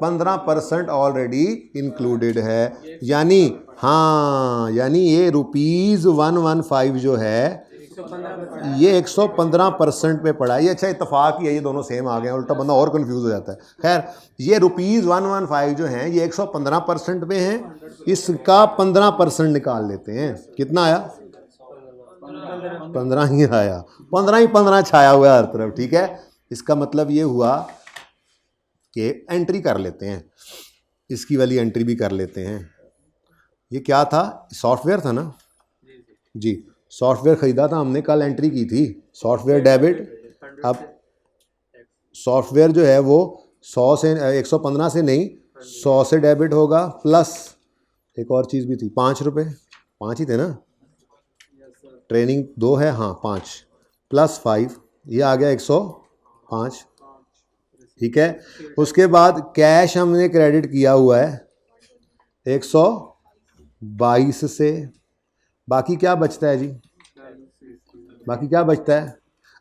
15% ऑलरेडी इंक्लूडेड है, यानी हाँ, यानी ये ₹115 जो है ये 115% पे पड़ा है। ये अच्छा इत्तेफाक ही है, ये दोनों सेम आ गए, उल्टा बंदा और कंफ्यूज हो जाता है। खैर ये ₹115 जो हैं ये 115% पे हैं, इसका 15% निकाल लेते हैं। कितना आया? 15 ही आया, 15 छाया हुआ है हर तरफ, ठीक है। इसका मतलब ये हुआ कि एंट्री कर लेते हैं, इसकी वाली एंट्री भी कर लेते हैं। ये क्या था? सॉफ्टवेयर था ना जी, सॉफ्टवेयर ख़रीदा था हमने, कल एंट्री की थी सॉफ्टवेयर डेबिट। अब सॉफ्टवेयर जो है वो 100 से 115 से नहीं 100 से डेबिट होगा, प्लस एक और चीज़ भी थी, 5 रुपये, 5 ही थे ना, ट्रेनिंग 2 है, हाँ 5 प्लस 5, ये आ गया 105, ठीक है। उसके बाद कैश हमने क्रेडिट किया हुआ है 122 से, बाकी क्या बचता है जी? बाकी क्या बचता है?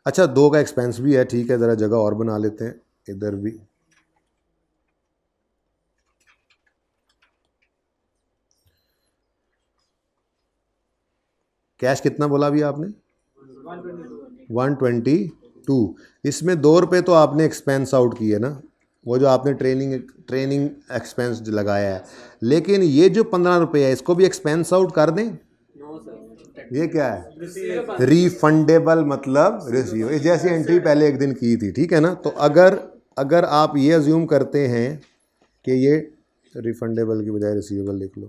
अच्छा 2 का एक्सपेंस भी है, ठीक है, ज़रा जगह और बना लेते हैं इधर भी। कैश कितना बोला अभी आपने? 122। इसमें 2 रुपये तो आपने एक्सपेंस आउट किए ना, वो जो आपने ट्रेनिंग एक्सपेंस लगाया है, लेकिन ये जो 15 रुपये है इसको भी एक्सपेंस आउट कर दें। ये क्या है? रीफंडेबल, मतलब रिसीव, जैसी एंट्री पहले एक दिन की थी, ठीक है ना। तो अगर आप ये अज्यूम करते हैं कि ये रिफंडेबल की बजाय रिसीवेबल लिख लो,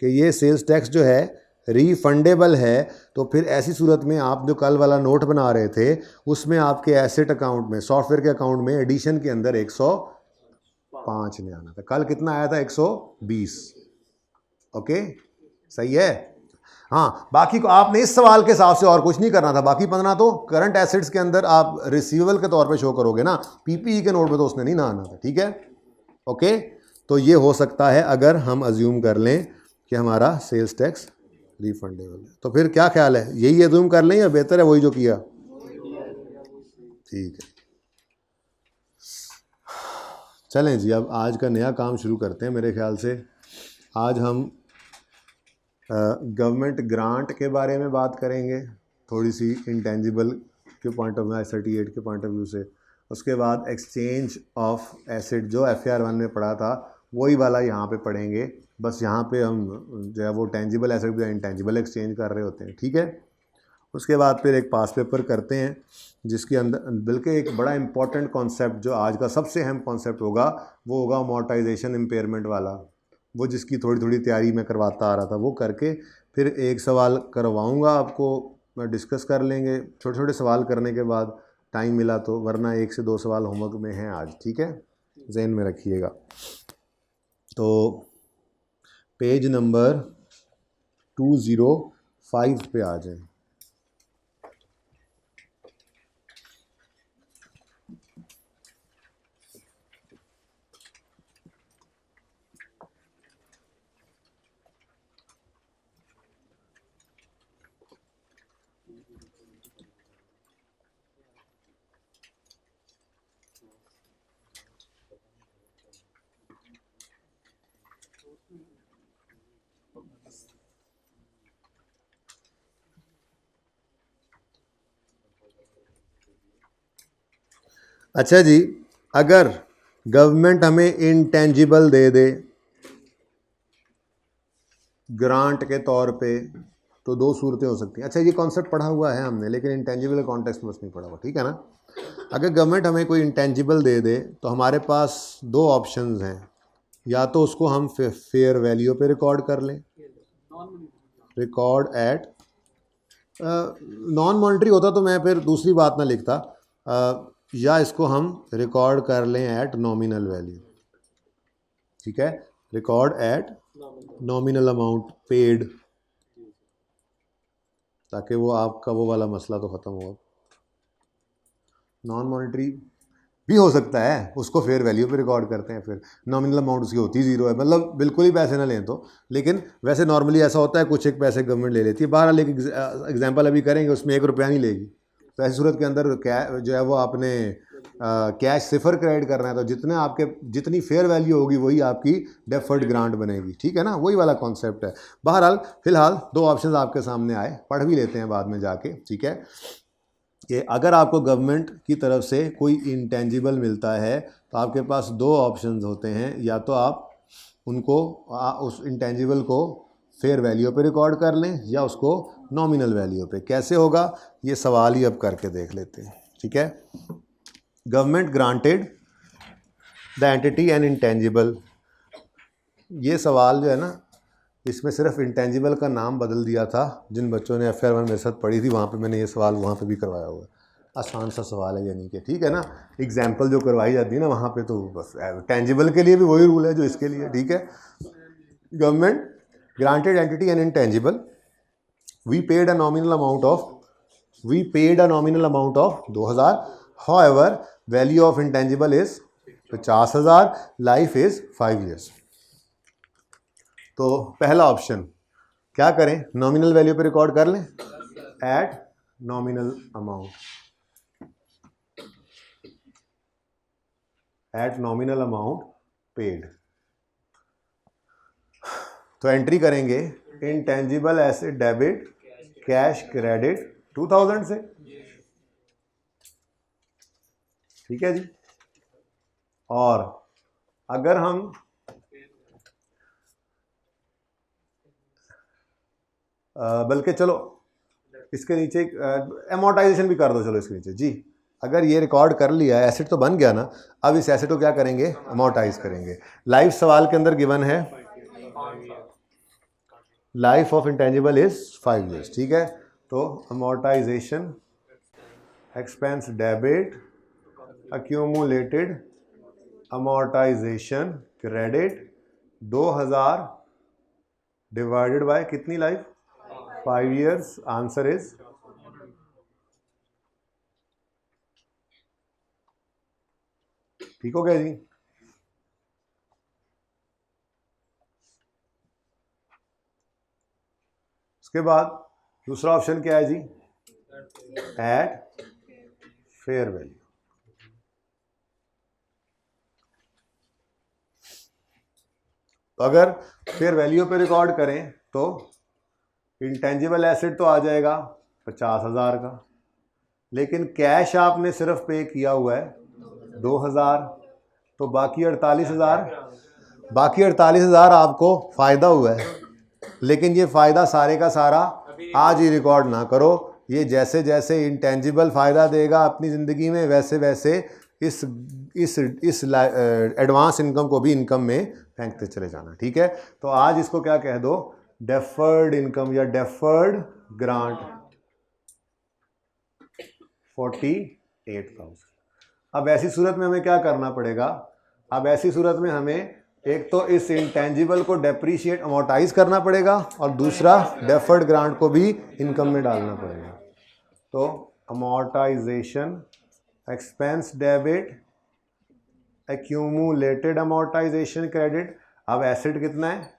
कि ये सेल्स टैक्स जो है रीफंडेबल है, तो फिर ऐसी सूरत में आप जो कल वाला नोट बना रहे थे उसमें आपके एसेट अकाउंट में, सॉफ्टवेयर के अकाउंट में एडिशन के अंदर 105 ने आना था। कल कितना आया था? 120। ओके, सही है। हाँ, बाकी को आपने इस सवाल के हिसाब से और कुछ नहीं करना था। बाकी 15 तो करंट एसेट्स के अंदर आप रिसीवेबल के तौर पे शो करोगे ना, पीपीई के नोट पे तो उसने नहीं ना आना था, ठीक है। ओके, तो ये हो सकता है अगर हम अज्यूम कर लें कि हमारा सेल्स टैक्स रिफंडेबल है। तो फिर क्या ख्याल है, यही अज्यूम कर लें या बेहतर है वही जो किया? ठीक है, चलें जी, अब आज का नया काम शुरू करते हैं। मेरे ख्याल से आज हम गवर्नमेंट ग्रांट के बारे में बात करेंगे, थोड़ी सी इंटेंजिबल के पॉइंट ऑफ व्यू, I-38 के पॉइंट ऑफ व्यू से। उसके बाद एक्सचेंज ऑफ एसेट जो FAR 1 में पढ़ा था वही वाला यहाँ पे पढ़ेंगे, बस यहाँ पे हम जो है वो टेंजिबल एसेट भी इंटेंजिबल एक्सचेंज कर रहे होते हैं, ठीक है। उसके बाद फिर एक पास पेपर करते हैं जिसके अंदर बल्कि एक बड़ा इंपॉर्टेंट कॉन्सेप्ट जो आज का सबसे अहम कॉन्सेप्ट होगा वो होगा अमोर्टाइजेशन इम्पेयरमेंट वाला, वो जिसकी थोड़ी थोड़ी तैयारी मैं करवाता आ रहा था, वो करके फिर एक सवाल करवाऊंगा आपको, मैं डिस्कस कर लेंगे छोटे छोटे सवाल करने के बाद टाइम मिला तो, वरना 1 से 2 सवाल होमवर्क में हैं आज, ठीक है, जहन में रखिएगा। तो पेज नंबर 205 पे आ जाए। अच्छा जी, अगर गवर्नमेंट हमें इंटेंजिबल दे दे ग्रांट के तौर पे, तो 2 सूरतें हो सकती हैं। अच्छा, ये कॉन्सेप्ट पढ़ा हुआ है हमने, लेकिन इंटेंजिबल कॉन्टेक्स्ट में बस नहीं पढ़ा हुआ, ठीक है ना। अगर गवर्नमेंट हमें कोई इंटेंजिबल दे दे तो हमारे पास 2 ऑप्शंस हैं, या तो उसको हम फेयर वैल्यू पे रिकॉर्ड कर लें, रिकॉर्ड एट, नॉन मॉनिटरी होता तो मैं फिर दूसरी बात ना लिखता, या इसको हम रिकॉर्ड कर लें एट नॉमिनल वैल्यू, ठीक है, record eight nominal amount paid, ताकि वो आपका वो वाला मसला तो ख़त्म हो। नॉन मॉनिटरी भी हो सकता है, उसको फेयर वैल्यू पे रिकॉर्ड करते हैं, फिर नॉमिनल अमाउंट उसकी होती 0 है, मतलब बिल्कुल ही पैसे ना लें तो, लेकिन वैसे नॉर्मली ऐसा होता है कुछ एक पैसे गवर्नमेंट ले लेती है। बहरहाल एक एग्जांपल अभी करेंगे, उसमें 1 रुपया नहीं लेगी, तो ऐसी सूरत के अंदर जो है वो आपने कैश सिफर क्रेडिट करना है, तो जितनी फेयर वैल्यू होगी वही आपकी डेफर्ड ग्रांट बनेगी, ठीक है ना, वही वाला कॉन्सेप्ट है। बहरहाल फिलहाल 2 ऑप्शन आपके सामने आए, पढ़ भी लेते हैं बाद में जाके, ठीक है। कि अगर आपको गवर्नमेंट की तरफ से कोई इंटेंजिबल मिलता है तो आपके पास 2 ऑप्शंस होते हैं, या तो आप उनको उस इंटेंजिबल को फेयर वैल्यू पे रिकॉर्ड कर लें या उसको नॉमिनल वैल्यू पे। कैसे होगा ये सवाल ही अब करके देख लेते हैं, ठीक है। Government granted the entity and intangible, ये सवाल जो है ना, इसमें सिर्फ इंटेंजिबल का नाम बदल दिया था। जिन बच्चों ने FAR 1 मेरे साथ पढ़ी थी वहाँ पे मैंने ये सवाल वहाँ पे भी करवाया हुआ है, आसान सा सवाल है, यानी कि ठीक है ना, एग्जाम्पल जो करवाई जाती है ना वहाँ पे, तो बस टेंजिबल के लिए भी वही रूल है जो इसके लिए, ठीक है। Government granted entity and intangible, we paid a nominal amount of 2000, however value of intangible is 50,000, life is 5 years। तो पहला ऑप्शन क्या करें, नॉमिनल वैल्यू पे रिकॉर्ड कर लें एट नॉमिनल अमाउंट पेड। तो एंट्री करेंगे intangible asset debit cash credit 2000 से, ठीक है जी। और अगर हम बल्कि चलो इसके नीचे एमोर्टाइजेशन भी कर दो, चलो इसके नीचे जी। अगर ये रिकॉर्ड कर लिया, एसेट तो बन गया ना, अब इस एसेट को क्या करेंगे, अमोर्टाइज करेंगे। लाइफ सवाल के अंदर गिवन है, life of intangible is 5 years, ठीक है। तो amortisation expense debit accumulated amortisation credit 2000 divided by कितनी लाइफ, 5 years। आंसर इज ठीक हो गया जी। उसके बाद दूसरा ऑप्शन क्या है जी, एट फेयर वैल्यू। तो अगर फेयर वैल्यू पे रिकॉर्ड करें तो इंटेंजिबल एसेट तो आ जाएगा 50,000 का, लेकिन कैश आपने सिर्फ पे किया हुआ है 2,000, तो बाकी 48,000, बाकी 48,000 आपको फ़ायदा हुआ है। लेकिन ये फ़ायदा सारे का सारा आज ही रिकॉर्ड ना करो, ये जैसे जैसे इंटेंजिबल फ़ायदा देगा अपनी ज़िंदगी में, वैसे वैसे इस एडवांस इनकम को भी इनकम में फेंकते चले जाना, ठीक है। तो आज इसको क्या कह दो, डेफर्ड इनकम या डेफर्ड ग्रांट 48,000। अब ऐसी सूरत में हमें क्या करना पड़ेगा, अब ऐसी सूरत में हमें एक तो इस इंटेंजिबल को डेप्रीशिएट अमोर्टाइज करना पड़ेगा और दूसरा डेफर्ड ग्रांट को भी इनकम में डालना पड़ेगा। तो amortisation expense debit accumulated amortisation credit, अब एसेट कितना है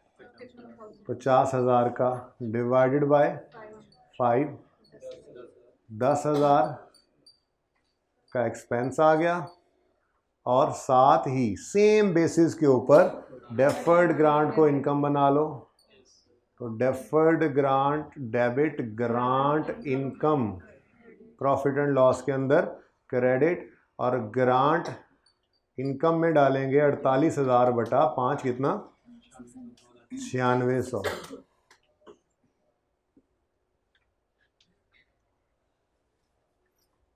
50,000 का डिवाइडेड बाय 5, 10,000 का एक्सपेंस आ गया, और साथ ही सेम बेसिस के ऊपर डेफर्ड ग्रांट को इनकम बना लो। तो deferred grant debit grant income profit and loss के अंदर क्रेडिट, और ग्रांट इनकम में डालेंगे 48,000 बटा 5 कितना 9600।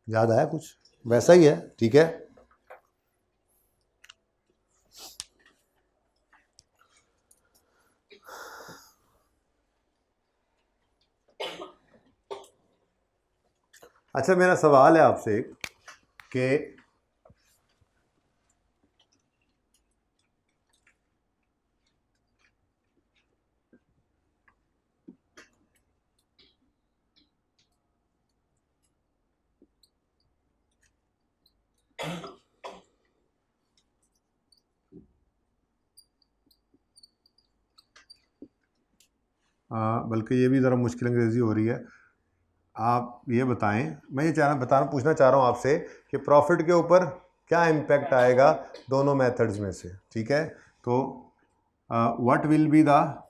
याद आया कुछ, वैसा ही है, ठीक है। अच्छा, मेरा सवाल है आपसे कि बल्कि ये भी ज़रा मुश्किल अंग्रेज़ी हो रही है। आप ये बताएं, मैं ये पूछना चाह रहा हूँ आपसे कि प्रॉफिट के ऊपर क्या इम्पैक्ट आएगा दोनों मेथड्स में से, ठीक है। तो what will be the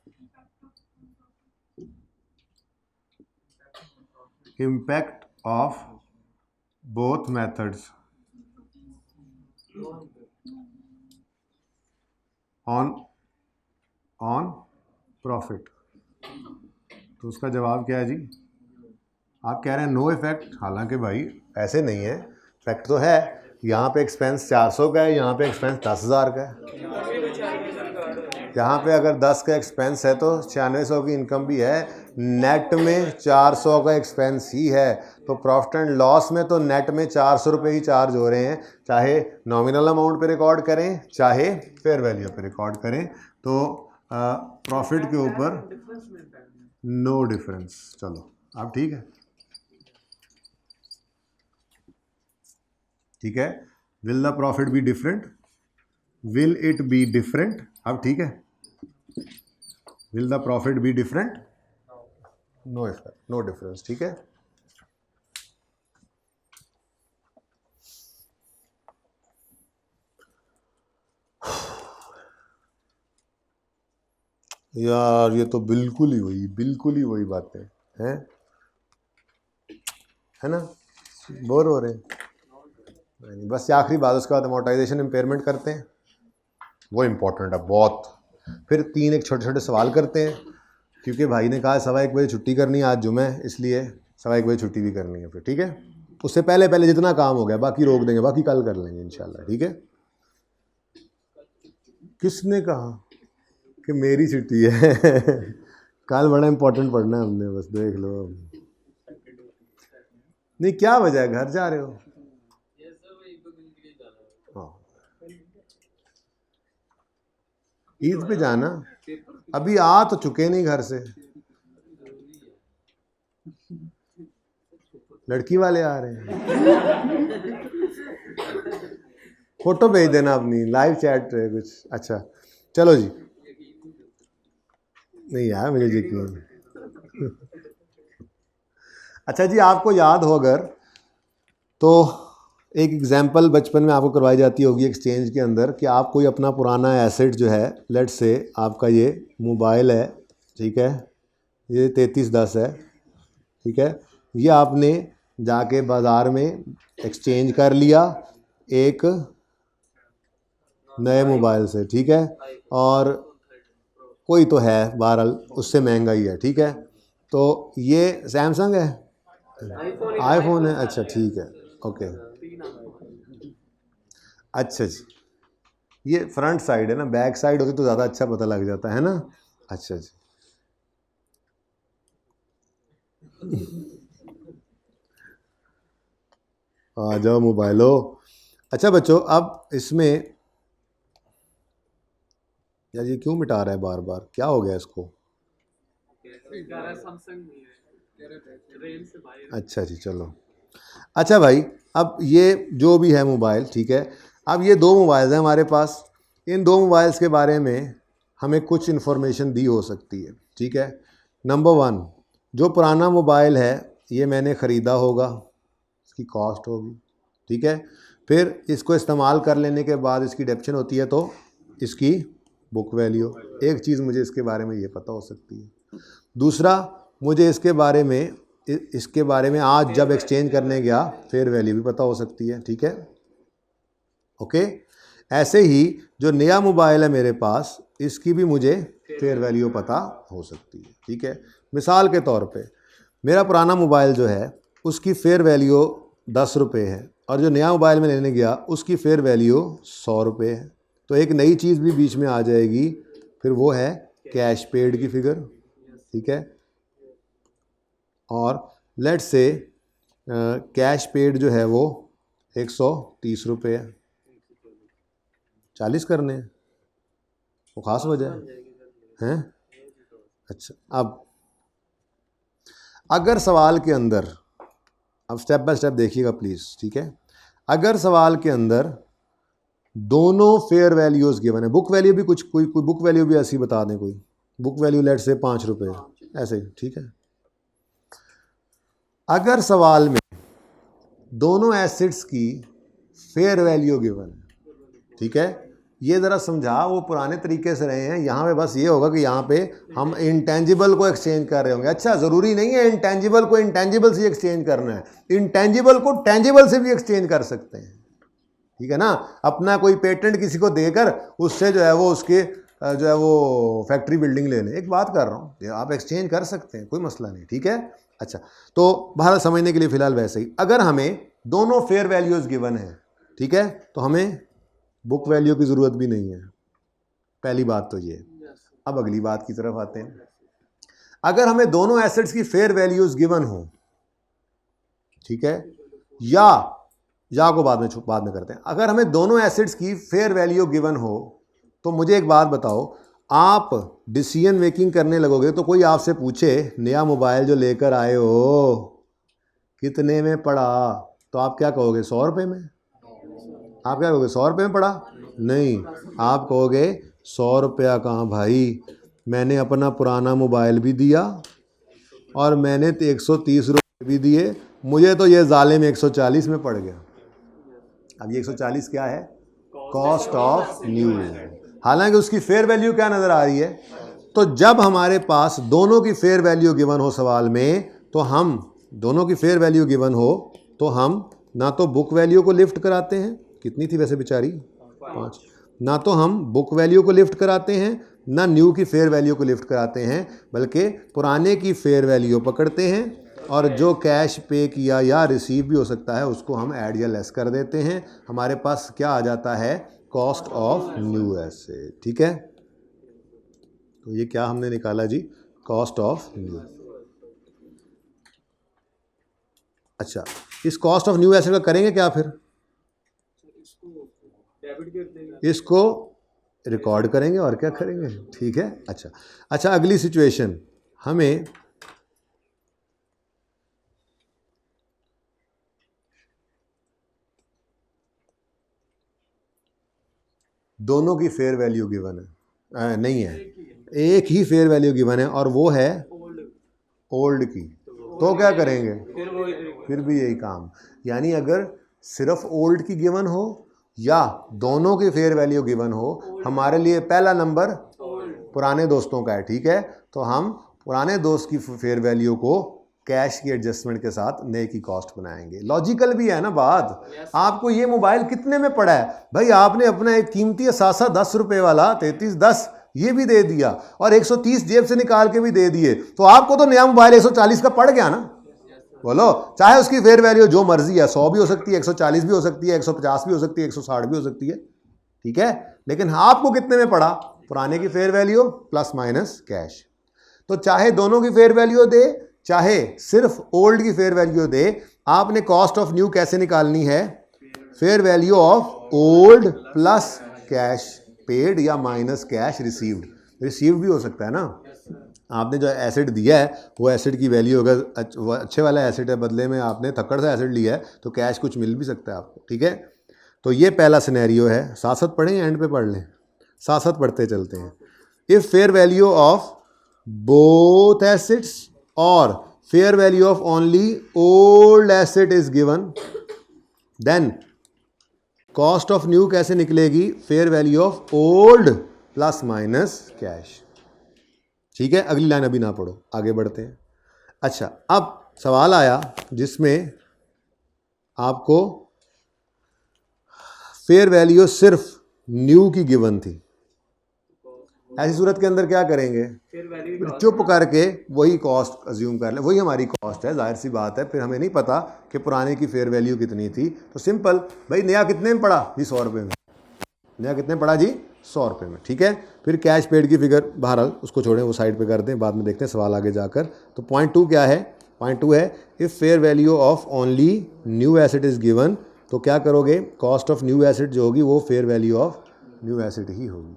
impact of both methods on profit. तो उसका जवाब क्या है जी, आप कह रहे हैं नो इफेक्ट, हालांकि भाई ऐसे नहीं है, इफेक्ट तो है। यहाँ पे एक्सपेंस 400 का है, यहाँ पे एक्सपेंस 10,000 का है। यहाँ पे अगर 10 का एक्सपेंस है तो 9600 की इनकम भी है, नेट में 400 का एक्सपेंस ही है। तो प्रॉफिट एंड लॉस में तो नेट में 400 रुपये ही चार्ज हो रहे हैं, चाहे नॉमिनल अमाउंट पे रिकॉर्ड करें चाहे फेयर वैल्यू पे रिकॉर्ड करें। तो प्रॉफिट के ऊपर नो डिफरेंस। चलो अब ठीक है, ठीक है। Will the profit be different, will it be different, अब ठीक है। Will the profit be different, no effect, no difference, ठीक है। यार ये तो बिल्कुल ही वही बातें हैं, है ना, बोर हो रहे हैं। बस ये आखिरी बात, उसके बाद अमोर्टाइजेशन इम्पेयरमेंट करते हैं, वो इम्पोर्टेंट है बहुत। फिर 3 एक छोटे छोटे सवाल करते हैं, क्योंकि भाई ने कहा 1:15 बजे छुट्टी करनी है, आज जुम्मे है, इसलिए 1:15 बजे छुट्टी भी करनी है फिर, ठीक है। उससे पहले पहले जितना काम हो गया बाकी रोक देंगे, बाकी कल कर लेंगे इंशाल्लाह, ठीक है। किसने कहा कि मेरी छुट्टी है? कल बड़ा इंपॉर्टेंट पढ़ना है हमने, बस देख लो। नहीं क्या वजह है, घर जा रहे हो? ईद पे जाना, अभी आ तो चुके नहीं घर से, लड़की वाले आ रहे हैं। फोटो भेज देना अपनी, लाइव चैट है कुछ। अच्छा चलो जी, नहीं यार मुझे यकीन। अच्छा जी, आपको याद हो अगर तो एक एग्जाम्पल बचपन में आपको करवाई जाती होगी एक्सचेंज के अंदर, कि आप कोई अपना पुराना एसेट जो है, लेट से आपका ये मोबाइल है, ठीक है, ये 3310 है, ठीक है, ये आपने जाके बाज़ार में एक्सचेंज कर लिया एक नए मोबाइल से, ठीक है, और कोई तो है बहरहाल उससे महंगा ही है, ठीक है। तो ये सैमसंग है, आईफोन है, अच्छा ठीक है, ओके। अच्छा जी, ये फ्रंट साइड है ना, बैक साइड होती तो ज़्यादा अच्छा पता लग जाता है ना। अच्छा जी, आ जाओ मोबाइलो। अच्छा बच्चों, अब इसमें यार ये क्यों मिटा रहा है बार बार, क्या हो गया इसको? अच्छा जी चलो। अच्छा भाई, अब ये जो भी है मोबाइल, ठीक है, अब ये 2 मोबाइल्स हैं हमारे पास, इन 2 मोबाइल्स के बारे में हमें कुछ इन्फॉर्मेशन दी हो सकती है, ठीक है। नंबर 1, जो पुराना मोबाइल है ये मैंने ख़रीदा होगा, इसकी कॉस्ट होगी, ठीक है। फिर इसको इस्तेमाल कर लेने के बाद इसकी डिडक्शन होती है, तो इसकी बुक वैल्यू, एक चीज़ मुझे इसके बारे में ये पता हो सकती है। दूसरा, मुझे इसके बारे में आज जब एक्सचेंज करने गया फेयर वैल्यू भी पता हो सकती है, ठीक है, ओके। ऐसे ही जो नया मोबाइल है मेरे पास, इसकी भी मुझे फेयर वैल्यू पता हो सकती है, ठीक है। मिसाल के तौर पे मेरा पुराना मोबाइल जो है उसकी फेयर वैल्यू 10 रुपये है, और जो नया मोबाइल में लेने गया उसकी फेयर वैल्यू 100 रुपये है। तो एक नई चीज़ भी बीच में आ जाएगी, फिर वो है कैश पेड की फिगर, ठीक है। और लेट से कैश पेड जो है वो 130 रुपये है, 40 करने हैं, वो ख़ास वजह है। अच्छा, अब अगर सवाल के अंदर, अब स्टेप बाय स्टेप देखिएगा प्लीज़, ठीक है। अगर सवाल के अंदर दोनों फेयर वैल्यूज़ गिवन है, बुक वैल्यू भी कोई बुक वैल्यू भी ऐसी बता दें, कोई बुक वैल्यू लेट से 5 रुपये ऐसे ही, ठीक है। अगर सवाल में दोनों एसेट्स की फेयर वैल्यू गिवन है, ठीक है, ये ज़रा समझा, वो पुराने तरीके से रहे हैं, यहाँ पे बस ये होगा कि यहाँ पे हम इंटेंजिबल को एक्सचेंज कर रहे होंगे। अच्छा, ज़रूरी नहीं है इंटेंजिबल को इंटेंजिबल से एक्सचेंज करना है, इंटेंजिबल को टेंजिबल से भी एक्सचेंज कर सकते हैं, ठीक है ना। अपना कोई पेटेंट किसी को देकर उससे जो है वो उसके जो है वो फैक्ट्री बिल्डिंग लेने, एक बात कर रहा हूँ, आप एक्सचेंज कर सकते हैं, कोई मसला नहीं, ठीक है। अच्छा, तो बाहर समझने के लिए फ़िलहाल वैसे ही, अगर हमें दोनों फेयर वैल्यूज़ गिवन है, ठीक है, तो हमें बुक वैल्यू की ज़रूरत भी नहीं है, पहली बात तो ये। अब अगली बात की तरफ आते हैं। अगर हमें दोनों एसेट्स की फेयर वैल्यूज़ गिवन हो, ठीक है, या को बाद में करते हैं। अगर हमें दोनों एसेट्स की फेयर वैल्यू गिवन हो, तो मुझे एक बात बताओ, आप डिसीजन मेकिंग करने लगोगे तो कोई आपसे पूछे नया मोबाइल जो लेकर आए हो कितने में पड़ा, तो आप क्या कहोगे? 100 रुपये में। आप क्या कहोगे? 100 रुपये में पड़ा? नहीं, आप कहोगे 100 रुपया कहाँ भाई, मैंने अपना पुराना मोबाइल भी दिया और मैंने 130 रुपये भी दिए, मुझे तो ये जालिम 140 में पड़ गया। अब ये 140 क्या है? Cost of new. हालांकि उसकी फेयर वैल्यू क्या नज़र आ रही है? तो जब हमारे पास दोनों की फेयर वैल्यू गिवन हो सवाल में, तो हम दोनों की फेयर वैल्यू गिवन हो तो हम ना तो बुक वैल्यू को लिफ्ट कराते हैं, कितनी थी वैसे बेचारी 5, ना तो हम बुक वैल्यू को लिफ्ट कराते हैं ना न्यू की फेयर वैल्यू को लिफ्ट कराते हैं, बल्कि पुराने की फेयर वैल्यू पकड़ते हैं और जो कैश पे किया या रिसीव भी हो सकता है उसको हम ऐड या लेस कर देते हैं। हमारे पास क्या आ जाता है, कॉस्ट ऑफ न्यू एसेट। ठीक है, तो ये क्या हमने निकाला जी, कॉस्ट ऑफ न्यू। अच्छा, इस कॉस्ट ऑफ न्यू एसेट का करेंगे क्या फिर, इसको रिकॉर्ड करेंगे और क्या करेंगे। ठीक है, अच्छा अगली सिचुएशन, हमें दोनों की फेयर वैल्यू गिवन है, नहीं है, एक ही फेयर वैल्यू गिवन है और वो है ओल्ड की, तो क्या करेंगे, फिर भी यही काम। यानी अगर सिर्फ ओल्ड की गिवन हो या दोनों की फेयर वैल्यू गिवन हो, हमारे लिए पहला नंबर पुराने दोस्तों का है। ठीक है, तो हम पुराने दोस्त की फेयर वैल्यू को कैश की एडजस्टमेंट के साथ नए की कॉस्ट बनाएंगे। लॉजिकल भी है ना बात। आपको ये मोबाइल कितने में पड़ा है भाई, आपने अपना एक कीमती है 710 रुपए वाला 3310 ये भी दे दिया और 130 जेब से निकाल के भी दे दिए, तो आपको तो नया मोबाइल 140 का पड़ गया ना। बोलो, चाहे उसकी फेयर वैल्यू जो मर्जी है, 100 भी हो सकती है, 140 भी हो सकती है, 150 भी हो सकती है, 160 भी हो सकती है। ठीक है, लेकिन आपको कितने में पड़ा, पुराने की fair value plus minus cash. तो चाहे दोनों की फेयर वैल्यू दे, चाहे सिर्फ ओल्ड की फेयर वैल्यू दे, आपने कॉस्ट ऑफ न्यू कैसे निकालनी है, fair value of old plus cash paid या माइनस कैश रिसीव्ड। रिसीव्ड भी हो सकता है ना, आपने जो एसेट दिया है वो एसेट की वैल्यू अगर अच्छे वाला एसेट है, बदले में आपने थक्कड़ सा एसेट लिया है, तो कैश कुछ मिल भी सकता है आपको। ठीक है, तो ये पहला सिनेरियो है। साथ साथ पढ़ें या एंड पे पढ़ लें, साथ साथ पढ़ते चलते हैं। If fair value of both assets और fair value of only old asset is given, then cost of new कैसे निकलेगी, fair value of old plus minus cash. ठीक है, अगली लाइन अभी ना पढ़ो, आगे बढ़ते हैं। अच्छा, अब सवाल आया जिसमें आपको फेयर वैल्यू सिर्फ न्यू की गिवन थी। ऐसी सूरत के अंदर क्या करेंगे, फिर चुप करके वही कॉस्ट अज्यूम कर ले, वही हमारी कॉस्ट है, जाहिर सी बात है। फिर हमें नहीं पता कि पुराने की फेयर वैल्यू कितनी थी, तो सिंपल भाई नया कितने में पड़ा जी, 100 रुपये में। नया कितने पड़ा जी, 100 रुपये में। ठीक है, फिर कैश पेड की फिगर बहरहाल उसको छोड़ें, वो साइड पे कर दें, बाद में देखते हैं सवाल आगे जाकर। तो पॉइंट 2 क्या है, पॉइंट 2 है if fair value of only new asset is given, तो क्या करोगे, कॉस्ट ऑफ न्यू एसेट जो होगी वो fair value of new asset ही होगी।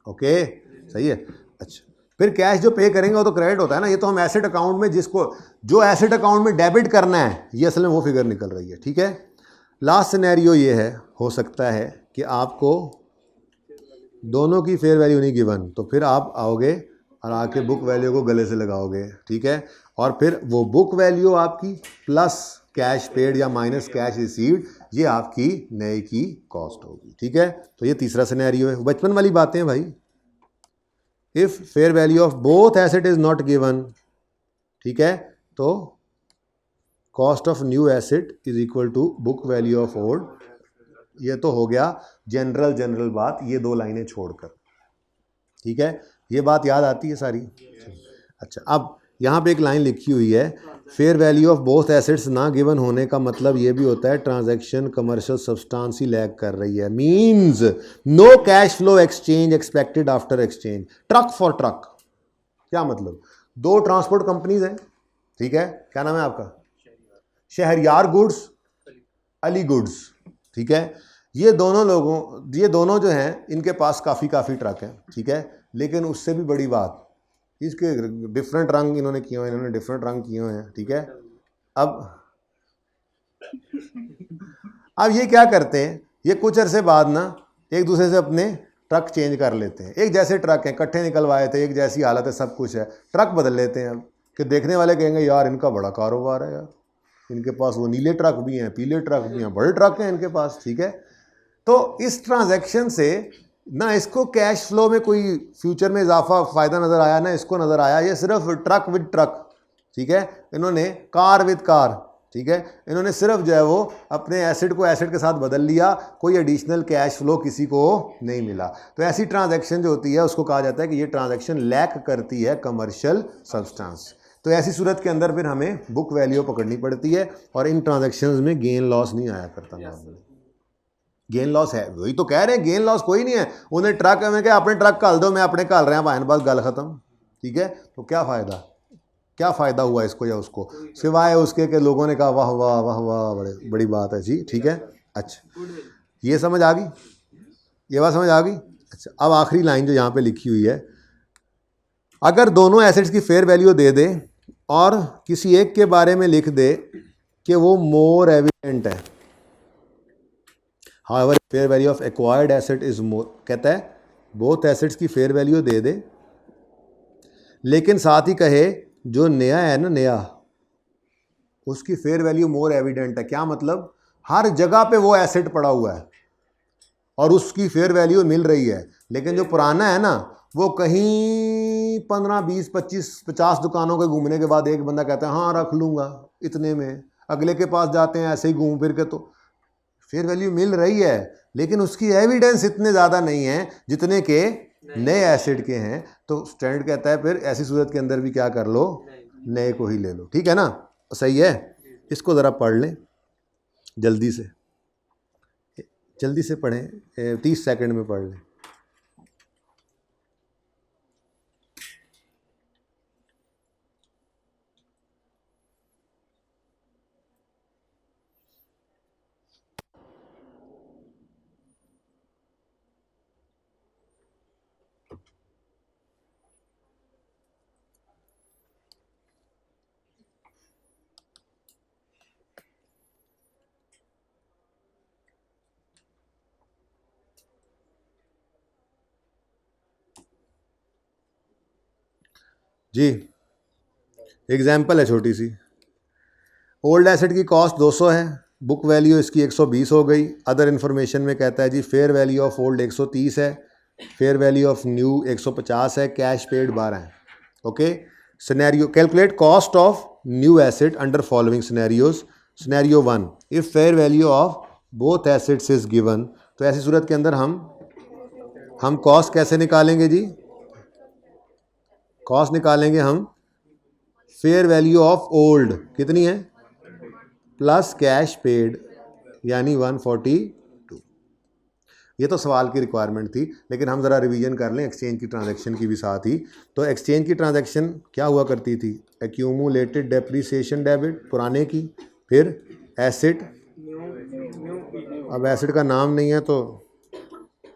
ओके, सही है। अच्छा, फिर कैश जो पे करेंगे वो तो क्रेडिट होता है ना, ये तो हम एसेट अकाउंट में, जिसको जो एसेट अकाउंट में डेबिट करना है, ये असल में वो फिगर निकल रही है। ठीक है, लास्ट सिनेरियो ये है, हो सकता है कि आपको दोनों की फेयर वैल्यू नहीं गिवन, तो फिर आप आओगे और आके बुक वैल्यू को गले से लगाओगे। ठीक है, और फिर वो बुक वैल्यू आपकी प्लस कैश पेड या माइनस कैश रिसीव्ड, ये आपकी नए की कॉस्ट होगी। ठीक है, तो ये तीसरा सिनेरियो है, बचपन वाली बातें भाई। If fair value of both asset is not given, ठीक है, तो cost of new asset is equal to book value of old. ये तो हो गया जनरल बात, ये 2 लाइनें छोड़कर। ठीक है, ये बात याद आती है सारी। अच्छा, अब यहाँ पे एक लाइन लिखी हुई है, fair value of both assets ना गिवन होने का मतलब ये भी होता है ट्रांजैक्शन कमर्शियल सब्सटेंस ही लैग कर रही है, means no cash flow exchange expected after exchange. Truck for truck, क्या मतलब, 2 ट्रांसपोर्ट कंपनीज हैं, ठीक है, क्या नाम है आपका, शहरयार गुड्स, अली गुड्स। ठीक है, ये दोनों जो हैं, इनके पास काफ़ी ट्रक हैं। ठीक है, लेकिन उससे भी बड़ी बात, इसके डिफरेंट रंग इन्होंने किए हुए हैं, इन्होंने डिफरेंट रंग किए हुए हैं। ठीक है, अब ये क्या करते हैं, ये कुछ अरसे बाद ना एक दूसरे से अपने ट्रक चेंज कर लेते हैं। एक जैसे ट्रक हैं, इकट्ठे निकलवाए थे, एक जैसी हालत है, सब कुछ है, ट्रक बदल लेते हैं। अब कि देखने वाले कहेंगे यार इनका बड़ा कारोबार है यार, इनके पास वो नीले ट्रक भी हैं, पीले ट्रक भी हैं, बड़े ट्रक हैं इनके पास। ठीक है, तो इस ट्रांजैक्शन से ना इसको कैश फ्लो में कोई फ्यूचर में इजाफा फ़ायदा नज़र आया, ना इसको नज़र आया, ये सिर्फ ट्रक विद ट्रक। ठीक है, इन्होंने कार विद कार ठीक है, इन्होंने सिर्फ जो है वो अपने एसेट को एसेट के साथ बदल लिया, कोई एडिशनल कैश फ्लो किसी को नहीं मिला। तो ऐसी ट्रांजैक्शन जो होती है उसको कहा जाता है कि ये ट्रांजैक्शन लैक करती है कमर्शियल सब्सटेंस। तो ऐसी सूरत के अंदर फिर हमें बुक वैल्यू पकड़नी पड़ती है, और इन ट्रांजैक्शंस में गेन लॉस नहीं आया करता। गेन लॉस है, वही तो कह रहे हैं, गेन लॉस कोई नहीं है। उन्हें ट्रक में क्या अपने ट्रक घाल दो, मैं अपने घाल रहे हैं, भाई बस गल खत्म। ठीक है, तो क्या फ़ायदा, क्या फ़ायदा हुआ इसको या उसको, सिवाय उसके कि लोगों ने कहा वाह वाह वाह वाह बड़ी बात है जी। ठीक है, अच्छा ये समझ आ गई, ये बात समझ आ गई। अच्छा, अब आखिरी लाइन जो यहाँ पे लिखी हुई है, अगर दोनों एसेट्स की फेयर वैल्यू दे दे और किसी एक के बारे में लिख दे कि वो मोर एविडेंट है, however fair value of acquired asset is more, कहता है बोथ एसेट्स की फेयर वैल्यू दे दे, लेकिन साथ ही कहे जो नया है ना, नया, उसकी फेयर वैल्यू मोर एविडेंट है। क्या मतलब, हर जगह पे वो एसेट पड़ा हुआ है और उसकी फेयर वैल्यू मिल रही है, लेकिन जो पुराना है ना, वो कहीं 15 20 25 50 दुकानों के घूमने के बाद एक बंदा कहता है हाँ रख लूँगा इतने में, अगले के पास जाते हैं ऐसे ही घूम फिर के, तो फेयर वैल्यू मिल रही है लेकिन उसकी एविडेंस इतने ज़्यादा नहीं है जितने के नए एसेट के हैं। तो स्टैंडर्ड कहता है फिर ऐसी सूरत के अंदर भी क्या कर लो, नए को ही ले लो। ठीक है ना, सही है। इसको ज़रा पढ़ लें जल्दी से, जल्दी से पढ़ें, 30 सेकंड में पढ़ लें। जी एग्जाम्पल है छोटी सी, ओल्ड एसेट की कॉस्ट 200 है, बुक वैल्यू इसकी 120 हो गई। अदर इन्फॉर्मेशन में कहता है जी फेयर वैल्यू ऑफ ओल्ड 130 है, फेयर वैल्यू ऑफ न्यू 150 है, कैश पेड 12 है। Okay, scenario calculate cost of new asset under following scenarios. Scenario 1, if fair value of both assets is given, तो ऐसी सूरत के अंदर हम कॉस्ट कैसे निकालेंगे जी, कॉस्ट निकालेंगे हम फेयर वैल्यू ऑफ ओल्ड कितनी है प्लस कैश पेड, यानी 142। ये तो सवाल की रिक्वायरमेंट थी, लेकिन हम ज़रा रिवीजन कर लें एक्सचेंज की ट्रांजैक्शन की भी साथ ही। तो एक्सचेंज की ट्रांजैक्शन क्या हुआ करती थी, एक्यूमुलेटेड डेप्रीसिएशन डेबिट पुराने की, फिर एसेट, अब एसेट का नाम नहीं है तो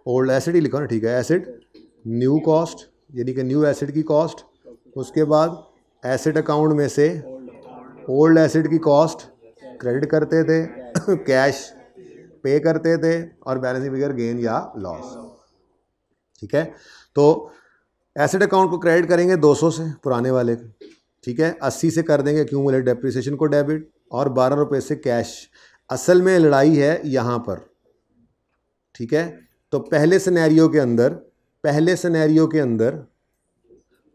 ओल्ड एसेट ही लिखो ना, ठीक है, एसेट न्यू कॉस्ट यानी कि न्यू एसेट की कॉस्ट, उसके बाद एसेट अकाउंट में से ओल्ड एसेट की कॉस्ट क्रेडिट करते थे कैश पे करते थे, और बैलेंसिंग फिगर गेन या लॉस। ठीक है, तो एसेट अकाउंट को क्रेडिट करेंगे 200 से पुराने वाले, ठीक है, 80 से कर देंगे एक्यूमुलेटेड डेप्रिसिएशन को डेबिट, और 12 रुपये से कैश। असल में लड़ाई है यहाँ पर। ठीक है, तो पहले सिनेरियो के अंदर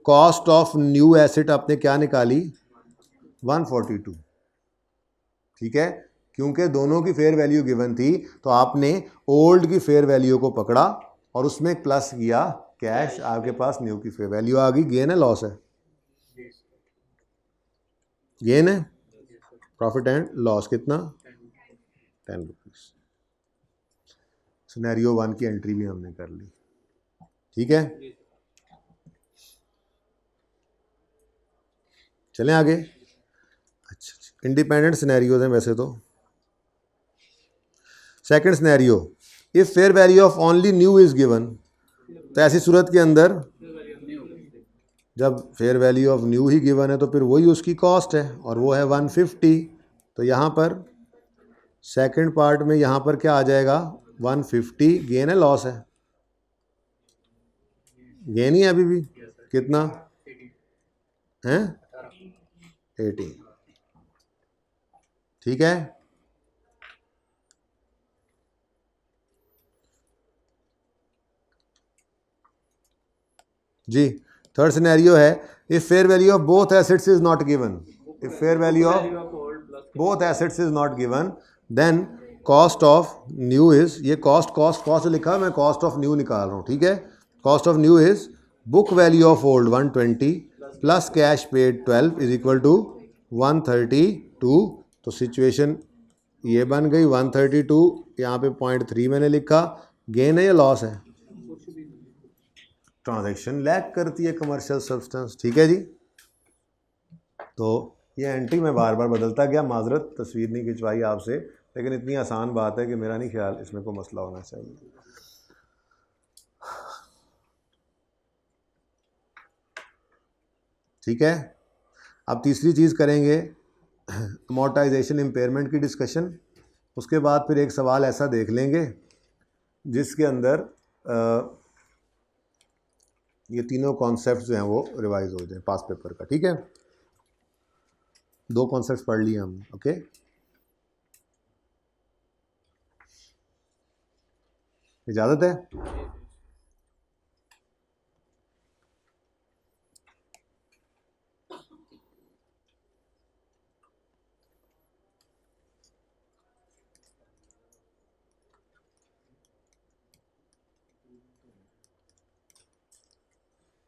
कॉस्ट ऑफ न्यू एसेट आपने क्या निकाली 142। ठीक है, क्योंकि दोनों की फेयर वैल्यू गिवन थी, तो आपने ओल्ड की फेयर वैल्यू को पकड़ा और उसमें प्लस किया कैश, आपके पास न्यू की फेयर वैल्यू आ गई। गेन है लॉस है, गेन है, प्रॉफिट एंड लॉस कितना 10 रुपीज। सिनेरियो 1 की एंट्री भी हमने कर ली। ठीक है, चलें आगे। अच्छा, इंडिपेंडेंट सिनेरियोज हैं वैसे तो। Second scenario, if fair value of only new is given, तो ऐसी सूरत के अंदर जब fair value of new he given है तो फिर वही उसकी कॉस्ट है, और वो है 150। तो यहाँ पर सेकंड पार्ट में यहाँ पर क्या आ जाएगा 150, गेन है लॉस है, गेन ही है अभी भी, कितना है 18। ठीक है, जी थर्ड सिनेरियो है, if fair value of both assets is not given, if fair value of both assets is not given, then cost of new is, ये cost लिखा है, मैं cost of new निकाल रहा हूँ, ठीक है. Cost of new is book value of old 120 plus cash paid 12 is equal to 132. तो सिचुएशन ये बन गई 132, यहाँ पे 0.3 मैंने लिखा. गेन है या लॉस है? ट्रांजैक्शन लैग करती है कमर्शियल सब्सटेंस, ठीक है जी. तो ये एंट्री में बार बार बदलता गया, माजरत तस्वीर नहीं खिंचवाई आपसे, लेकिन इतनी आसान बात है कि मेरा नहीं ख्याल इसमें कोई मसला होना चाहिए. ठीक है. अब तीसरी चीज़ करेंगे अमोर्टाइजेशन इम्पेयरमेंट की डिस्कशन. उसके बाद फिर एक सवाल ऐसा देख लेंगे जिसके अंदर ये तीनों कॉन्सेप्ट जो हैं वो रिवाइज हो जाए पास पेपर का. ठीक है, 2 कॉन्सेप्ट पढ़ लिए हम. ओके, इजाज़त है.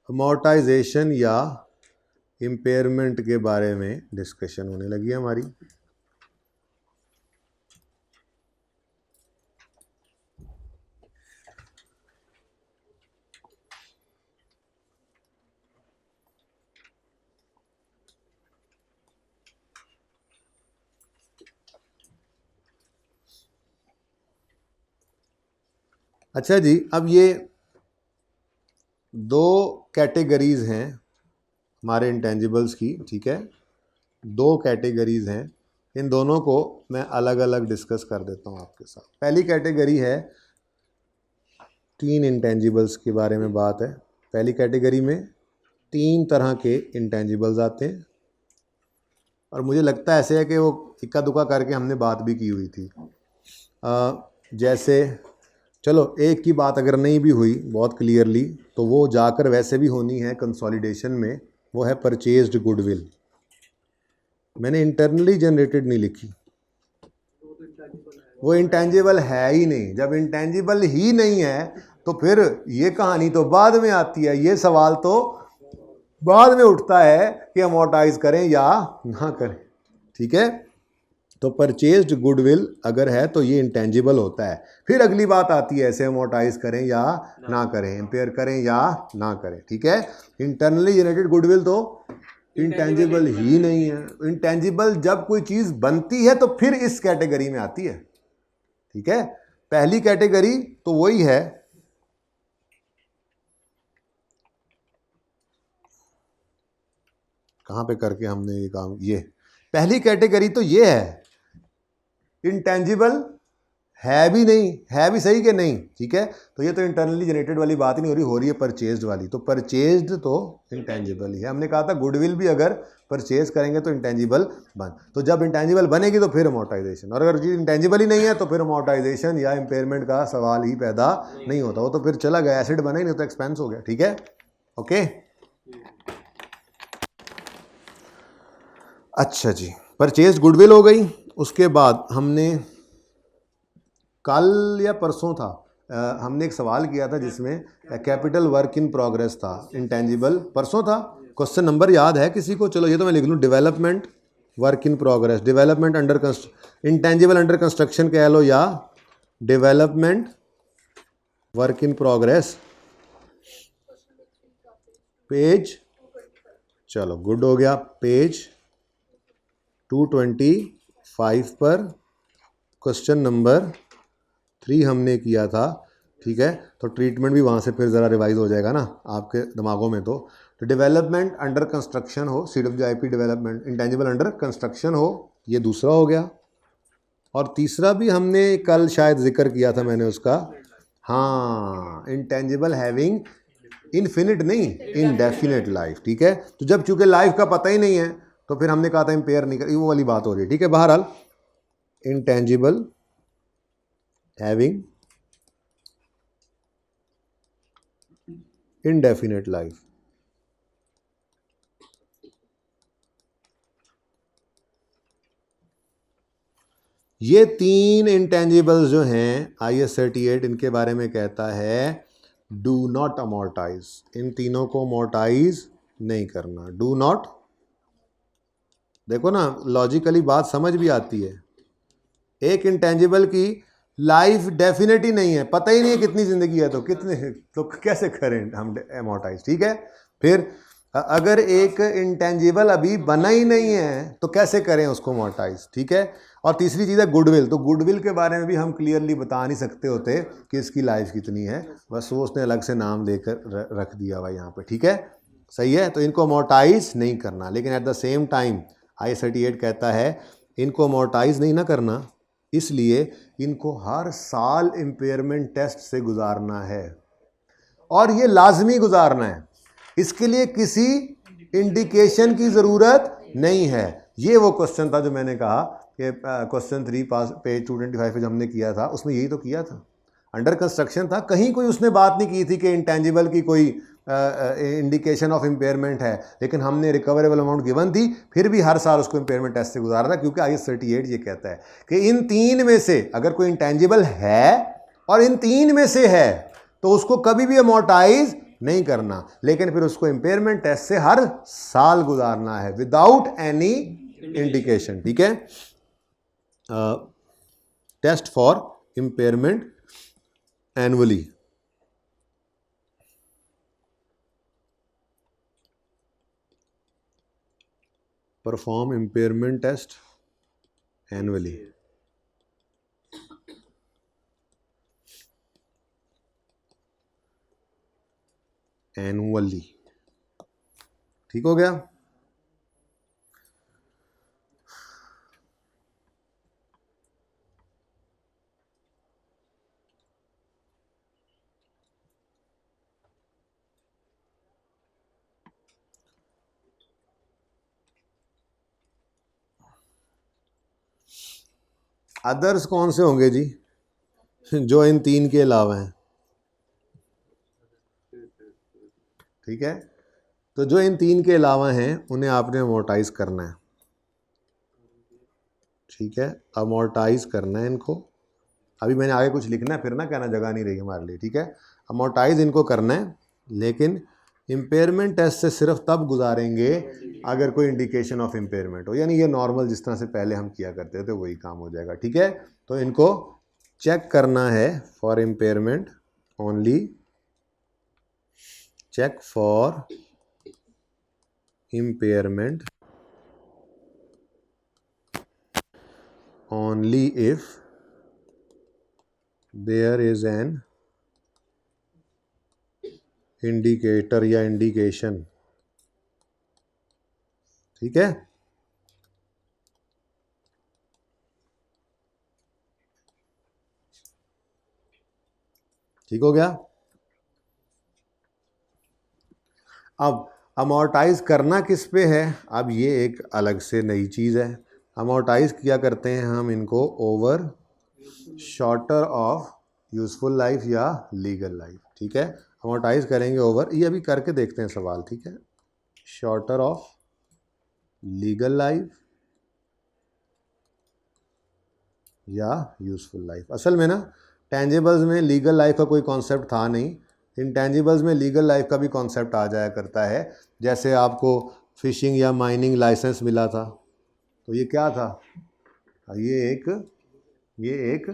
अमोर्टाइजेशन या इम्पेयरमेंट के बारे में डिस्कशन होने लगी है हमारी. अच्छा जी, अब ये 2 कैटेगरीज हैं हमारे इंटेंजिबल्स की. ठीक है, 2 कैटेगरीज हैं. इन दोनों को मैं अलग अलग डिस्कस कर देता हूँ आपके साथ. पहली कैटेगरी है 3 इंटेंजिबल्स के बारे में बात है. पहली कैटेगरी में 3 तरह के इंटेंजिबल्स आते हैं, और मुझे लगता है ऐसे है कि वो इक्का दुक्का करके हमने बात भी की हुई थी. जैसे चलो एक की बात अगर नहीं भी हुई बहुत क्लियरली, तो वो जाकर वैसे भी होनी है कंसोलिडेशन में. वो है परचेज्ड गुडविल. मैंने इंटरनली जनरेटेड नहीं लिखी, वो इंटेंजिबल है ही नहीं. जब इंटेंजिबल ही नहीं है तो फिर ये कहानी तो बाद में आती है, ये सवाल तो बाद में उठता है कि अमोर्टाइज करें या ना करें. ठीक है, तो परचेज्ड गुडविल अगर है तो ये इंटेंजिबल होता है. फिर अगली बात आती है ऐसे अमोर्टाइज करें या ना करें, इम्पेयर करें या ना करें. ठीक है, इंटरनली जनरेटेड गुडविल तो इंटेंजिबल ही नहीं है. इंटेंजिबल जब कोई चीज़ बनती है तो फिर इस कैटेगरी में आती है. ठीक है, पहली कैटेगरी तो वही है कहाँ पे करके हमने ये काम, ये पहली कैटेगरी तो ये है इंटेंजिबल है भी नहीं, है भी सही कि नहीं. ठीक है, तो ये तो इंटरनली जनरेटेड वाली बात ही नहीं हो रही है परचेज्ड वाली. तो परचेज्ड तो इंटेंजिबल ही है. हमने कहा था गुडविल भी अगर परचेज करेंगे तो इंटेंजिबल बन. तो जब इंटेंजिबल बनेगी तो फिर अमोर्टाइजेशन, और अगर चीज़ इंटेंजिबल ही नहीं है तो फिर अमोर्टाइजेशन या इम्पेयरमेंट का सवाल ही पैदा नहीं होता. वो तो फिर चला गया, एसेट बना ही नहीं तो एक्सपेंस हो गया. ठीक है, ओके. अच्छा जी, परचेज गुडविल हो गई. उसके बाद हमने कल या परसों था हमने एक सवाल किया था जिसमें कैपिटल वर्क इन प्रोग्रेस था, इंटेंजिबल. परसों था, क्वेश्चन नंबर याद है किसी को? चलो ये तो मैं लिख लूँ, development work in progress, development under intangible under construction कह लो या development work in progress. Page, चलो गुड हो गया, पेज 225 पर क्वेश्चन नंबर 3 हमने किया था. ठीक है, तो ट्रीटमेंट भी वहाँ से फिर ज़रा रिवाइज हो जाएगा ना आपके दिमागों में. तो डेवलपमेंट अंडर कंस्ट्रक्शन हो, CWIP development, intangible under construction हो, ये दूसरा हो गया. और तीसरा भी हमने कल शायद जिक्र किया था मैंने उसका, हाँ, इंटेंजिबल हैविंग इनफिनिट नहीं, इनडेफिनेट लाइफ. ठीक है, तो जब चूंकि लाइफ का पता ही नहीं है तो फिर हमने कहा था इम्पेयर नहीं कर, वो वाली बात हो रही है. ठीक है, बहरहाल इंटेंजिबल हैविंग इनडेफिनेट लाइफ. ये तीन इंटेंजिबल्स जो हैं IS 38 इनके बारे में कहता है डू नॉट अमोर्टाइज, इन तीनों को अमोर्टाइज नहीं करना, डू नॉट। देखो ना, लॉजिकली बात समझ भी आती है। एक इंटेंजिबल की लाइफ डेफिनेट ही नहीं है, पता ही नहीं है कितनी जिंदगी है, तो कितने, तो कैसे करें हम अमोर्टाइज, ठीक है। फिर अगर एक इंटेंजिबल अभी बना ही नहीं है तो कैसे करें उसको अमोर्टाइज, ठीक है। और तीसरी चीज़ है गुडविल, तो गुडविल के बारे में भी हम क्लियरली बता नहीं सकते होते कि इसकी लाइफ कितनी है, बस वो उसने अलग से नाम देकर रख दिया हुआ यहाँ पे, ठीक है, सही है। तो इनको अमोर्टाइज नहीं करना, लेकिन at the same time IS 38 कहता है इनको अमोर्टाइज नहीं ना करना, इसलिए इनको हर साल इम्पेयरमेंट टेस्ट से गुजारना है, और ये लाजमी गुजारना है, इसके लिए किसी इंडिकेशन की ज़रूरत नहीं है। ये वो क्वेश्चन था जो मैंने कहा कि क्वेश्चन 3 पास पेज 225 पे जो हमने किया था, उसमें यही तो किया था, अंडर कंस्ट्रक्शन था, कहीं कोई उसने बात नहीं की थी कि इंटेंजिबल की कोई इंडिकेशन ऑफ इम्पेयरमेंट है, लेकिन हमने रिकवरेबल अमाउंट गिवन थी, फिर भी हर साल उसको इम्पेयरमेंट टेस्ट से गुजारा था, क्योंकि IS 38 ये कहता है कि इन तीन में से अगर कोई इंटेंजिबल है और इन तीन में से है तो उसको कभी भी अमोर्टाइज नहीं करना, लेकिन फिर उसको इम्पेयरमेंट टेस्ट से हर साल गुजारना है विदाउट एनी इंडिकेशन, ठीक है। Test for impairment annually. Perform impairment test annually. Annually, ठीक हो गया। अदर्स कौन से होंगे जी जो इन तीन के अलावा हैं, ठीक है। तो जो इन तीन के अलावा हैं उन्हें आपने अमोर्टाइज करना है, ठीक है, अमोर्टाइज करना है इनको। अभी मैंने आगे कुछ लिखना है, फिर ना कहना जगह नहीं रही हमारे लिए, ठीक है। अमोर्टाइज इनको करना है, लेकिन इम्पेयरमेंट टेस्ट से सिर्फ तब गुजारेंगे अगर कोई इंडिकेशन ऑफ इम्पेयरमेंट हो, यानी ये नॉर्मल जिस तरह से पहले हम किया करते थे वही काम हो जाएगा, ठीक है। तो इनको चेक करना है for impairment only, check for impairment only if there is an indicator या indication, ठीक है। ठीक हो गया। अब अमोर्टाइज करना किस पे है, अब ये एक अलग से नई चीज़ है। अमोर्टाइज किया करते हैं हम इनको over shorter of useful life या लीगल लाइफ, ठीक है। अमोर्टाइज करेंगे ओवर, ये अभी करके देखते हैं सवाल, ठीक है, शॉर्टर ऑफ लीगल लाइफ या यूजफुल लाइफ। असल में ना टेंजिबल्स में लीगल लाइफ का कोई कॉन्सेप्ट था नहीं, इंटेंजिबल्स में लीगल लाइफ का भी कॉन्सेप्ट आ जाया करता है। जैसे आपको फिशिंग या माइनिंग लाइसेंस मिला था, तो ये क्या था, ये एक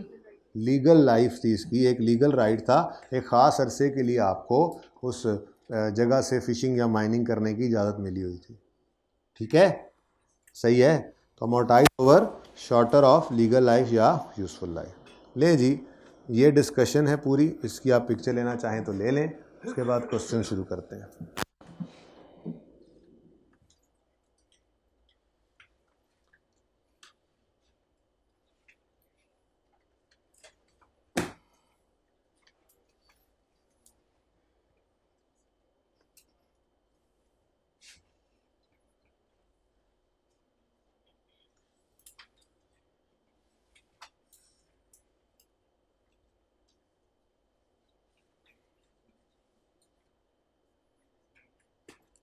लीगल लाइफ थी, इसकी एक लीगल राइट था, एक ख़ास अरसे के लिए आपको उस जगह से फिशिंग या माइनिंग करने की इजाज़त मिली हुई थी, ठीक है, सही है। तो amortise over shorter of legal life या यूजफुल लाइफ। लें जी, ये डिस्कशन है पूरी, इसकी आप पिक्चर लेना चाहें तो ले लें, उसके बाद क्वेश्चन शुरू करते हैं।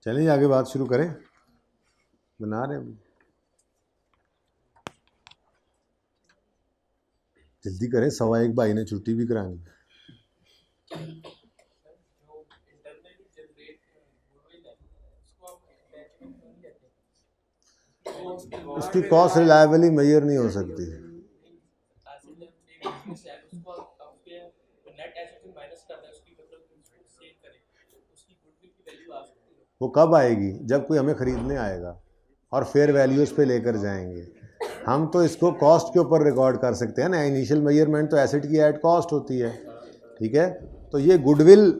चलिए आगे बात शुरू करें, बना रहे हैं। जल्दी करें, 1:15 भाई ने छुट्टी भी करानी। उसकी कॉस्ट रिलायबली मेजर नहीं हो सकती। वो कब आएगी? जब कोई हमें खरीदने आएगा और फेयर वैल्यूज पे लेकर जाएंगे। हम तो इसको कॉस्ट के ऊपर रिकॉर्ड कर सकते हैं ना। इनिशियल मेजरमेंट तो एसेट की एट कॉस्ट होती है, ठीक है। तो ये गुडविल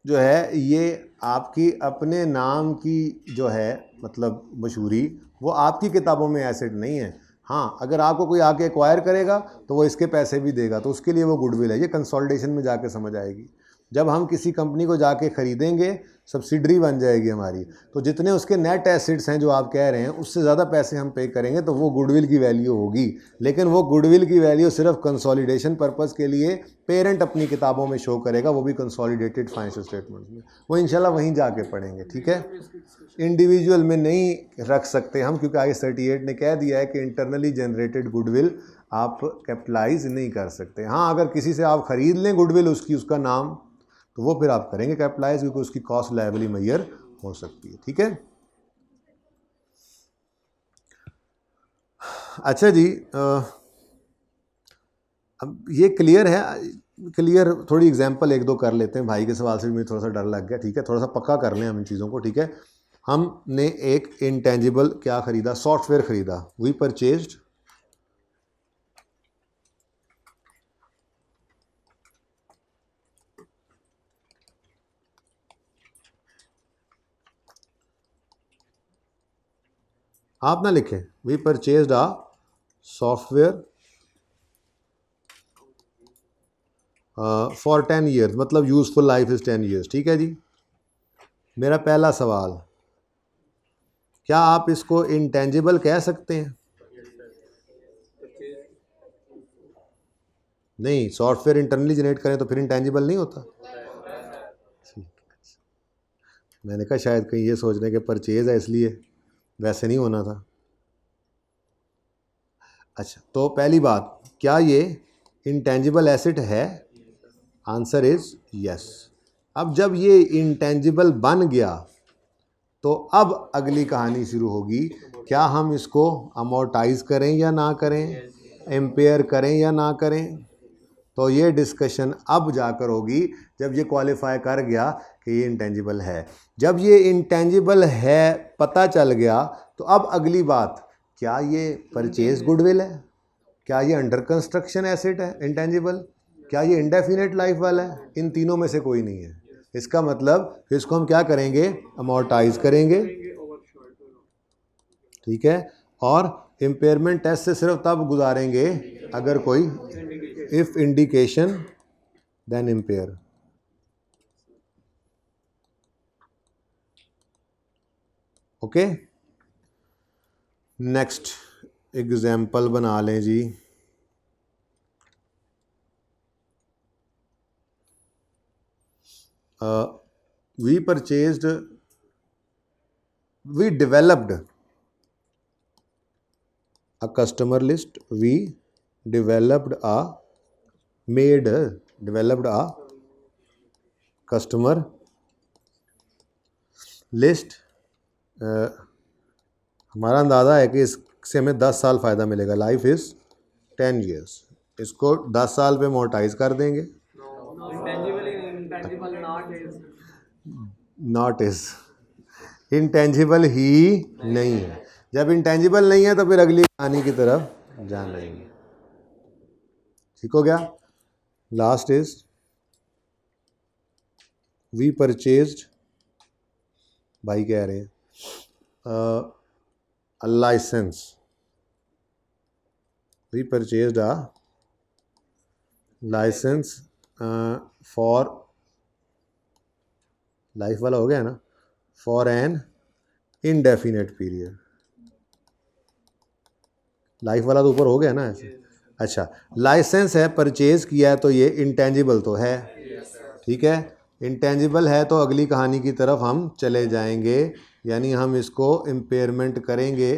जो है ये आपकी अपने नाम की जो है मतलब मशहूरी, वो आपकी किताबों में एसेट नहीं है। हाँ, अगर आपको कोई आके एक्वायर करेगा तो वो इसके पैसे भी देगा, तो उसके लिए वो गुडविल है। ये कंसोलिडेशन में जाके समझ आएगी। जब हम किसी कंपनी को जाके ख़रीदेंगे, सब्सिडरी बन जाएगी हमारी, तो जितने उसके नेट एसिड्स हैं जो आप कह रहे हैं उससे ज़्यादा पैसे हम पे करेंगे, तो वो गुडविल की वैल्यू होगी। लेकिन वो गुडविल की वैल्यू सिर्फ कंसोलिडेशन पर्पस के लिए पेरेंट अपनी किताबों में शो करेगा, वो भी कंसोलिडेटेड फाइनेंशियल स्टेटमेंट में। वो इंशाल्लाह वहीं जाके पढ़ेंगे, ठीक है। इंडिविजुअल में नहीं रख सकते हम, क्योंकि आगे 38 ने कह दिया है कि इंटरनली जनरेटेड गुडविल आप कैपिटलाइज नहीं कर सकते। हाँ, अगर किसी से आप ख़रीद लें गुडविल उसका नाम, तो वो फिर आप करेंगे कैपिटलाइज, क्योंकि उसकी कॉस्ट लायबली मेजर हो सकती है, ठीक है। अच्छा जी, अब ये क्लियर है? क्लियर? थोड़ी एग्जांपल एक दो कर लेते हैं। भाई के सवाल से भी मुझे थोड़ा सा डर लग गया, ठीक है। थोड़ा सा पक्का कर लें हम इन चीज़ों को, ठीक है। हमने एक इंटेंजिबल क्या ख़रीदा? सॉफ्टवेयर ख़रीदा। वी परचेज्ड आप ना लिखें, we purchased a software for 10 years, मतलब यूजफुल लाइफ इज़ 10 ईयर्स, ठीक है जी। मेरा पहला सवाल, क्या आप इसको इंटेंजिबल कह सकते हैं? नहीं, सॉफ्टवेयर इंटरनली जनरेट करें तो फिर इंटेंजिबल नहीं होता। मैंने कहा शायद कहीं ये सोच रहे हैं कि परचेज है इसलिए, वैसे नहीं होना था। अच्छा, तो पहली बात, क्या ये इंटेंजिबल एसेट है? Answer is yes. अब जब ये इंटेंजिबल बन गया तो अब अगली कहानी शुरू होगी, क्या हम इसको अमोर्टाइज करें या ना करें, एम्पेयर करें या ना करें। तो ये डिस्कशन अब जाकर होगी जब ये क्वालिफाई कर गया कि ये इंटेंजिबल है। जब ये इंटेंजिबल है पता चल गया, तो अब अगली बात, क्या ये परचेज गुडविल है, क्या ये अंडर कंस्ट्रक्शन एसेट है इंटेंजिबल, क्या ये इंडेफिनेट लाइफ वाला है? इन तीनों में से कोई नहीं है। इसका मतलब इसको हम क्या करेंगे? अमोर्टाइज करेंगे, ठीक है। और इम्पेयरमेंट टेस्ट से सिर्फ तब गुजारेंगे अगर कोई if indication then impair. Okay, next example बना लें जी। We purchased, we developed a customer list, we developed a customer list। हमारा अंदाज़ा है कि इससे हमें 10 साल फ़ायदा मिलेगा। Life is 10 years. इसको 10 साल पे मोर्टाइज कर देंगे। नॉट इज, इंटेंजिबल ही नहीं है। जब इंटेंजिबल नहीं है तो फिर अगली कहानी की तरफ जाना ही। ठीक हो गया। लास्ट इज वी परचेज्ड, भाई कह रहे हैं licence, we purchased a licence for, life वाला हो गया ना, for an indefinite period. Life वाला तो ऊपर हो गया ना ऐसे। अच्छा, लाइसेंस है, परचेज किया है, तो ये इंटेंजिबल तो है, ठीक है। इंटेंजिबल है तो अगली कहानी की तरफ हम चले जाएंगे, यानी हम इसको इम्पेयरमेंट करेंगे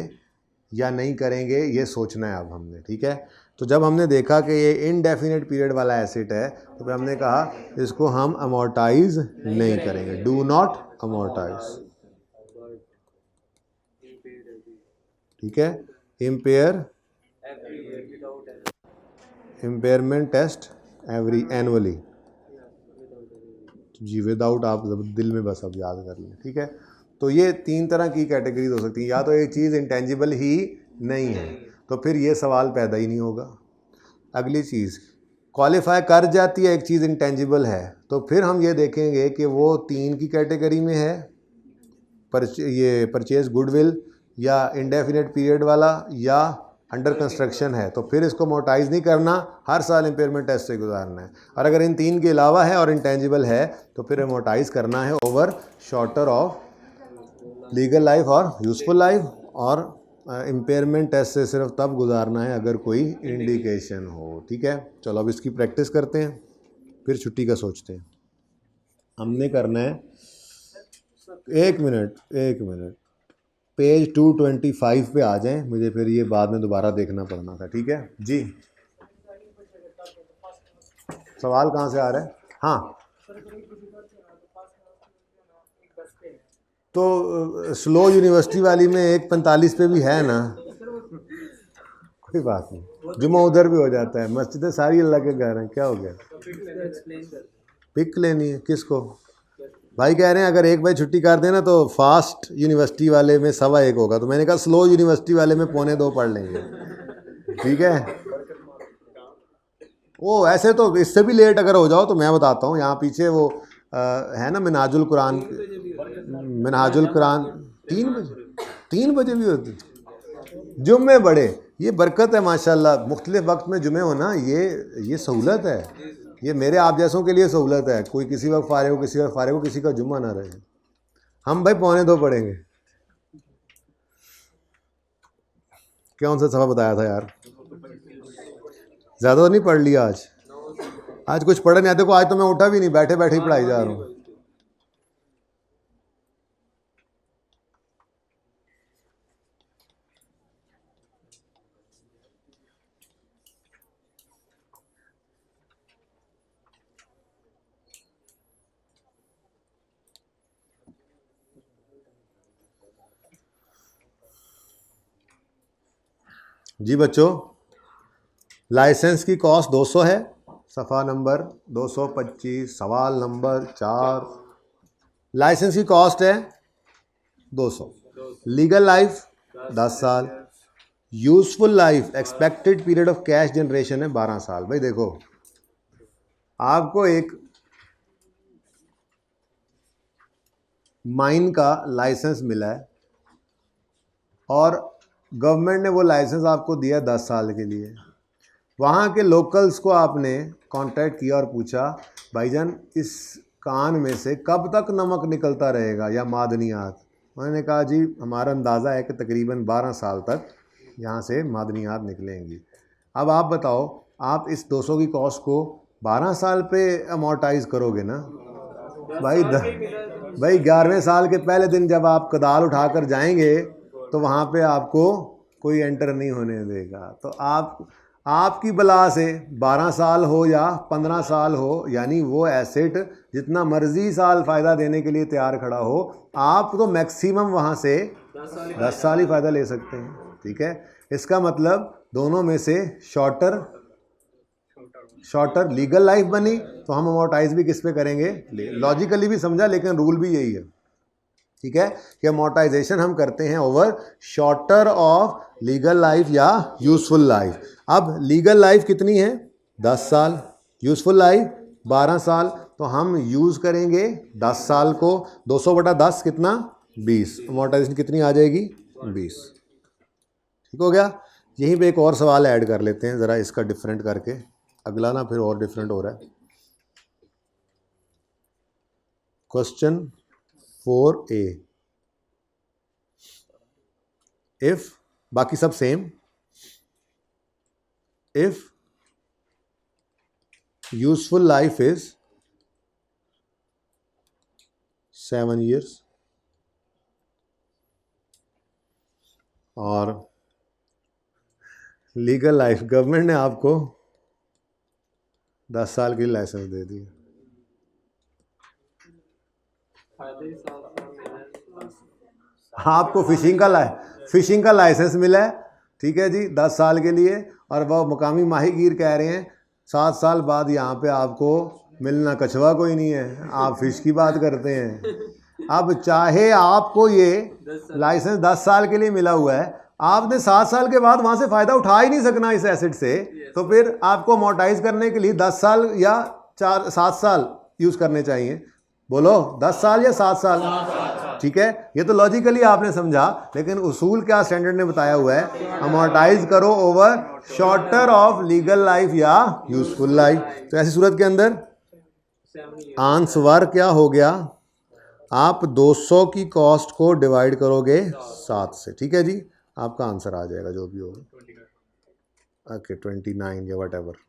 या नहीं करेंगे, ये सोचना है अब हमने, ठीक है। तो जब हमने देखा कि ये इनडेफिनेट पीरियड वाला एसेट है तो फिर हमने कहा इसको हम अमोर्टाइज नहीं करेंगे, डू नॉट अमोर्टाइज, ठीक है। इम्पेयरमेंट टेस्ट एवरी एनुअली, जी विदाउट, आप दिल में बस अब याद कर लें, ठीक है। तो ये 3 तरह की कैटेगरीज हो सकती हैं, या तो एक चीज़ इंटेंजिबल ही नहीं है तो फिर ये सवाल पैदा ही नहीं होगा। अगली चीज़ क्वालिफाई कर जाती है एक चीज़ इंटेंजिबल है तो फिर हम ये देखेंगे कि वो 3 की कैटेगरी में है, ये परचेज गुडविल या इंडेफिनेट पीरियड वाला या अंडर कंस्ट्रक्शन है, तो फिर इसको मोटाइज नहीं करना, हर साल इम्पेयरमेंट टेस्ट से गुजारना है। और अगर इन 3 के अलावा है और इंटेंजिबल है तो फिर मोटाइज करना है over shorter of legal life और यूजफुल लाइफ, और इम्पेयरमेंट टेस्ट से सिर्फ तब गुजारना है अगर कोई इंडिकेशन हो, ठीक है। चलो अब इसकी प्रैक्टिस करते हैं, फिर छुट्टी का सोचते हैं। हमने करना है, एक मिनट पेज 225 पे आ जाएं, मुझे फिर ये बाद में दोबारा देखना पड़ना था, ठीक है जी। सवाल कहाँ से आ रहा है? हाँ, तो स्लो यूनिवर्सिटी वाली में 1:45 पे भी है ना, कोई बात नहीं, जुम्मा उधर भी हो जाता है, मस्जिदें सारी अल्लाह के घर हैं, क्या हो गया। पिक लेनी है किसको? भाई कह रहे हैं अगर 1 बजे छुट्टी कर देना तो फास्ट यूनिवर्सिटी वाले में 1:15 होगा, तो मैंने कहा स्लो यूनिवर्सिटी वाले में 1:45 पढ़ लेंगे, ठीक है। वो ऐसे तो इससे भी लेट अगर हो जाओ तो मैं बताता हूँ, यहाँ पीछे वो है ना मिनहाजुल कुरान 3 बजे भी होती, जुम्मे बड़े, ये बरकत है माशाल्लाह, मुख्तलिफ वक्त में जुमे होना, ये सहूलत है, ये मेरे आप जैसों के लिए सहूलत है। कोई किसी वक्त फारिग हो, किसी वक्त फारिग हो, किसी का जुम्मा ना रहे। हम भाई 1:45 पढ़ेंगे। कौन सा सफ़ा बताया था यार? ज़्यादा तो नहीं पढ़ लिया आज कुछ पढ़ा नहीं। देखो आज तो मैं उठा भी नहीं, बैठे बैठे ही पढ़ाई जा रहा हूँ। जी बच्चों, लाइसेंस की कॉस्ट 200 है, सफ़ा नंबर 225, सवाल नंबर 4। लाइसेंस की कॉस्ट है 200, लीगल लाइफ 10 साल, useful life expected period of cash generation है 12 साल। भाई देखो, आपको एक माइन का लाइसेंस मिला है और गवर्नमेंट ने वो लाइसेंस आपको दिया 10 साल के लिए। वहाँ के लोकल्स को आपने कांटेक्ट किया और पूछा भाईजान इस कान में से कब तक नमक निकलता रहेगा या मादनियात? उन्होंने कहा जी हमारा अंदाज़ा है कि तकरीबन 12 साल तक यहाँ से मादनियात निकलेंगी। अब आप बताओ, आप इस 200 की कॉस्ट को 12 साल पे अमोर्टाइज करोगे ना भाई? भाई 11वें साल के पहले दिन जब आप कदाल उठाकर जाएंगे तो वहाँ पे आपको कोई एंटर नहीं होने देगा। तो आपकी बला से 12 साल हो या 15 साल हो, यानी वो एसेट जितना मर्जी साल फ़ायदा देने के लिए तैयार खड़ा हो, आप तो मैक्सिमम वहाँ से 10 साल ही फ़ायदा ले सकते हैं, ठीक है। इसका मतलब दोनों में से शॉर्टर लीगल लाइफ बनी तो हम अमोर्टाइज भी किस पे करेंगे? लॉजिकली भी समझा, लेकिन रूल भी यही है, ठीक है, कि अमोर्टाइजेशन हम करते हैं over shorter of legal life या यूजफुल लाइफ। अब लीगल लाइफ कितनी है? 10 साल, यूजफुल लाइफ 12 साल, तो हम यूज़ करेंगे 10 साल को, 200/10 कितना? 20, अमोर्टाइजेशन कितनी आ जाएगी? 20, ठीक हो गया। यहीं पे एक और सवाल ऐड कर लेते हैं ज़रा, इसका डिफरेंट करके, अगला ना फिर और डिफरेंट हो रहा है। क्वेश्चन 4A, इफ, बाकी सब same, if useful life is 7 years और लीगल लाइफ, गवर्नमेंट ने आपको 10 साल के लिए लाइसेंस दे दिया। आपको फिशिंग का लाइसेंस मिला है, ठीक है जी, 10 साल के लिए, और वह मुकामी माहीगीर कह रहे हैं 7 साल बाद यहाँ पे आपको मिलना कछुआ कोई नहीं है, आप फिश की बात करते हैं। अब चाहे आपको ये लाइसेंस 10 साल के लिए मिला हुआ है, आपने 7 साल के बाद वहाँ से फ़ायदा उठा ही नहीं सकना इस एसेट से, तो फिर आपको अमोर्टाइज करने के लिए 10 साल या 7 साल यूज़ करने चाहिए। बोलो 10 साल या 7 साल? ठीक है, ये तो लॉजिकली आपने समझा, लेकिन उसूल क्या स्टैंडर्ड ने बताया हुआ है, अमोर्टाइज करो over shorter of legal life या यूजफुल लाइफ। तो ऐसी सूरत के अंदर आंसर क्या हो गया, आप 200 की कॉस्ट को डिवाइड करोगे 7 से, ठीक है जी, आपका आंसर आ जाएगा जो भी होगा, ओके 29 या वट एवर।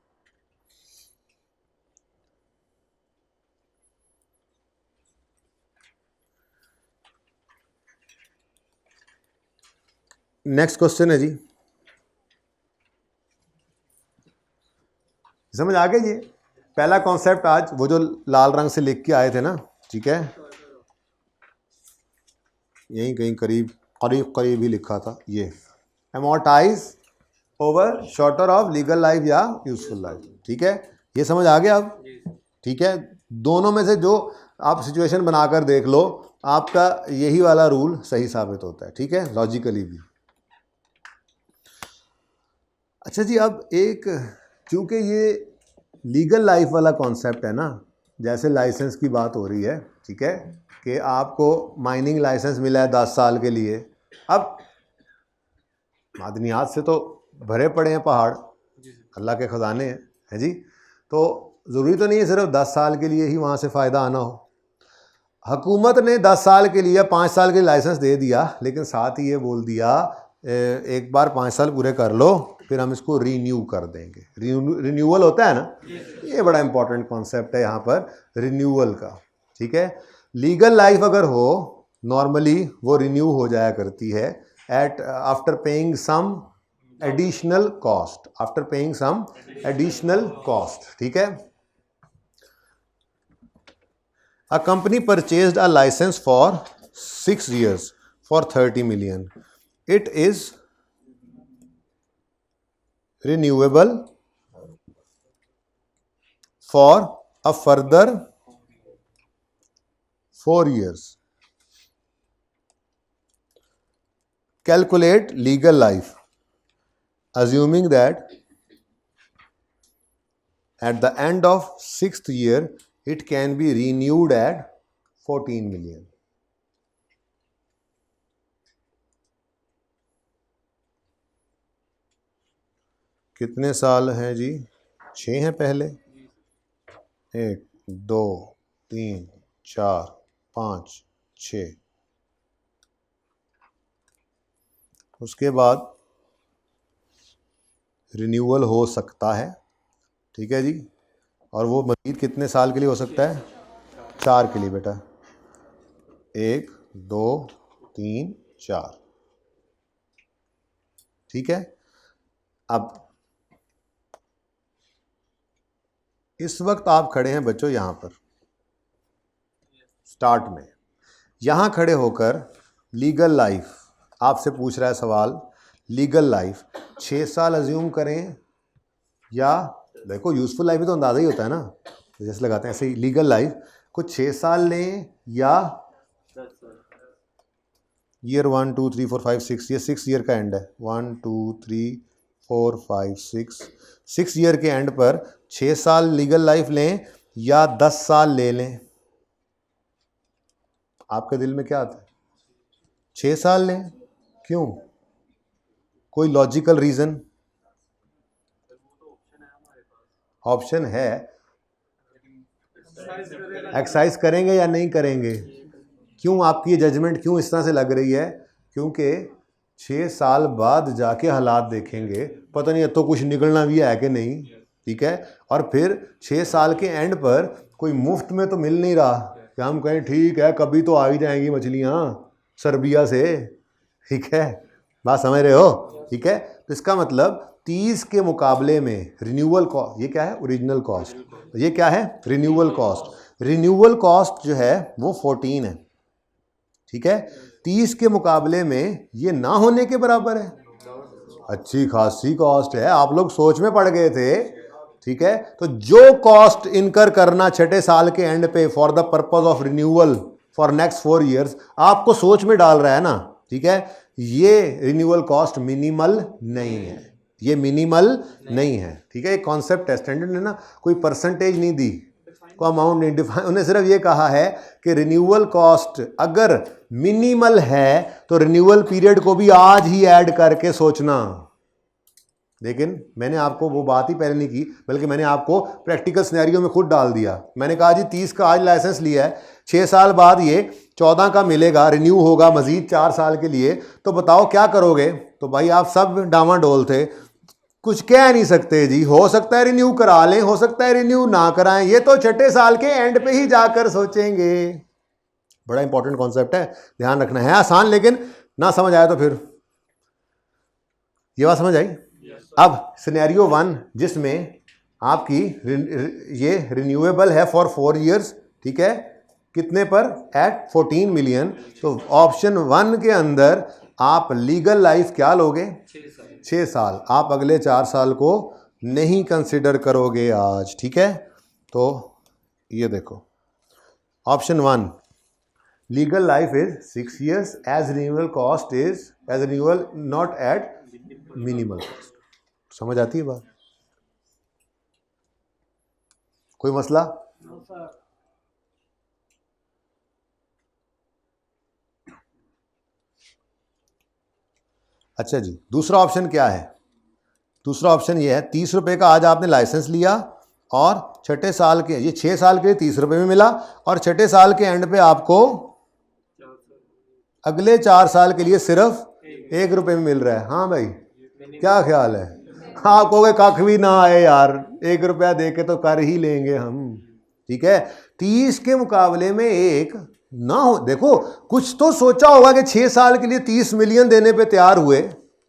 नेक्स्ट क्वेश्चन है जी, समझ आ गई जी? पहला कॉन्सेप्ट आज वो जो लाल रंग से लिख के आए थे ना, ठीक है, यहीं कहीं करीब ही लिखा था, ये amortise over shorter of legal life या यूजफुल लाइफ, ठीक है, ये समझ आ गया अब? ठीक है, दोनों में से जो आप सिचुएशन बनाकर देख लो, आपका यही वाला रूल सही साबित होता है, ठीक है, लॉजिकली भी। अच्छा जी, अब एक, क्योंकि ये लीगल लाइफ वाला कॉन्सेप्ट है ना, जैसे लाइसेंस की बात हो रही है, ठीक है, कि आपको माइनिंग लाइसेंस मिला है 10 साल के लिए, अब मादनियात से तो भरे पड़े हैं पहाड़, अल्लाह के ख़जाने हैं, है जी, तो ज़रूरी तो नहीं है सिर्फ 10 साल के लिए ही वहाँ से फ़ायदा आना हो। हुकूमत ने 10 साल के लिए 5 साल के लाइसेंस दे दिया, लेकिन साथ ही ये बोल दिया एक बार 5 साल पूरे कर लो, फिर हम इसको रीन्यू कर देंगे। रिन्यूअल होता है ना, ये बड़ा इंपॉर्टेंट कॉन्सेप्ट है यहाँ पर, रिन्यूअल का, ठीक है। लीगल लाइफ अगर हो, नॉर्मली वो रिन्यू हो जाया करती है at after paying some additional cost, ठीक है। A company purchased a license for 6 years for 30 million. It is renewable for a further 4 years. Calculate legal life, assuming that at the end of 6th year, it can be renewed at 14 million. कितने साल हैं जी? 6 हैं पहले, 1 2 3 4 5 6, उसके बाद renewal हो सकता है, ठीक है जी, और वो मज़ीद कितने साल के लिए हो सकता है? 4 के लिए बेटा, 1 2 3 4, ठीक है। अब इस वक्त आप खड़े हैं बच्चों यहाँ पर स्टार्ट में, यहाँ खड़े होकर लीगल लाइफ आपसे पूछ रहा है सवाल, लीगल लाइफ 6 साल अज्यूम करें, या देखो यूजफुल लाइफ भी तो अंदाज़ा ही होता है ना, जैसे लगाते हैं ऐसे ही, लीगल लाइफ कुछ 6 साल लें या ईयर 1 2 3 4 5 6, ये 6 ईयर का एंड है, 1 2 3 4 5 6 ईयर के एंड पर 6 साल लीगल लाइफ लें या 10 साल ले लें? आपके दिल में क्या आता है? 6 साल लें, क्यों? कोई लॉजिकल रीज़न? ऑप्शन है, एक्सरसाइज करेंगे या नहीं करेंगे? क्यों आपकी ये जजमेंट क्यों इस तरह से लग रही है? क्योंकि 6 साल बाद जाके हालात देखेंगे, पता नहीं तो कुछ निकलना भी है कि नहीं, ठीक है, और फिर 6 साल के एंड पर कोई मुफ्त में तो मिल नहीं रहा कि हम कहें ठीक है कभी तो आ ही जाएंगी मछलियाँ सर्बिया से, ठीक है, बात समझ रहे हो? ठीक है, तो इसका मतलब 30 के मुकाबले में रिन्यूअल कॉस्ट, ये क्या है? ओरिजिनल कॉस्ट, ये क्या है? Renewal cost. रिन्यूअल कॉस्ट जो है वो 14 है, ठीक है, 30 के मुकाबले में ये ना होने के बराबर है। अच्छी खासी कॉस्ट है, आप लोग सोच में पड़ गए थे, ठीक है। तो जो कॉस्ट इनकर करना छठे साल के एंड पे for the purpose of renewal for next 4 years, आपको सोच में डाल रहा है ना, ठीक है, ये रिन्यूअल कॉस्ट मिनिमल नहीं है, ये मिनिमल नहीं है, ठीक है। एक कॉन्सेप्ट है, स्टैंडर्ड ने ना कोई परसेंटेज नहीं दी, कोई अमाउंट नहीं डिफाइन, उन्हें सिर्फ ये कहा है कि रिन्यूअल कॉस्ट अगर मिनिमल है तो रिन्यूअल पीरियड को भी आज ही ऐड करके सोचना। लेकिन मैंने आपको वो बात ही पहले नहीं की, बल्कि मैंने आपको प्रैक्टिकल सिनेरियो में खुद डाल दिया। मैंने कहा जी 30 का आज लाइसेंस लिया है, 6 साल बाद ये 14 का मिलेगा, रिन्यू होगा मजीद 4 साल के लिए, तो बताओ क्या करोगे? तो भाई आप सब डामाडोल थे, कुछ कह नहीं सकते जी, हो सकता है रिन्यू करा लें, हो सकता है रिन्यू ना कराएं, ये तो छठे साल के एंड पे ही जाकर सोचेंगे। बड़ा इंपॉर्टेंट कॉन्सेप्ट है, ध्यान रखना है। आसान, लेकिन ना समझ आया तो फिर, ये बात समझ आई? अब सिनेरियो 1 जिसमें आपकी ये रिन्यूएबल है फॉर 4 ईयर्स, ठीक है, कितने पर? Eight 14 million. तो ऑप्शन 1 के अंदर आप लीगल लाइफ क्या लोगे? 6 साल। आप अगले 4 साल को नहीं कंसिडर करोगे आज, ठीक है। तो ये देखो option 1, legal life is 6 years as renewal cost is as renewal not at minimal cost. समझ आती है बात? कोई मसला? अच्छा जी, दूसरा ऑप्शन क्या है? दूसरा ऑप्शन ये है 30 रुपए का आज आपने लाइसेंस लिया और छठे साल के, ये 6 साल के लिए 30 रुपए में मिला, और छठे साल के एंड पे आपको अगले 4 साल के लिए सिर्फ 1 रुपए में मिल रहा है। हाँ भाई, क्या ख्याल है? आप कहोगे कख भी ना आए यार, 1 रुपया दे के तो कर ही लेंगे हम, ठीक है। 30 के मुकाबले में 1 ना हो, देखो कुछ तो सोचा होगा कि 6 साल के लिए 30 मिलियन देने पे तैयार हुए,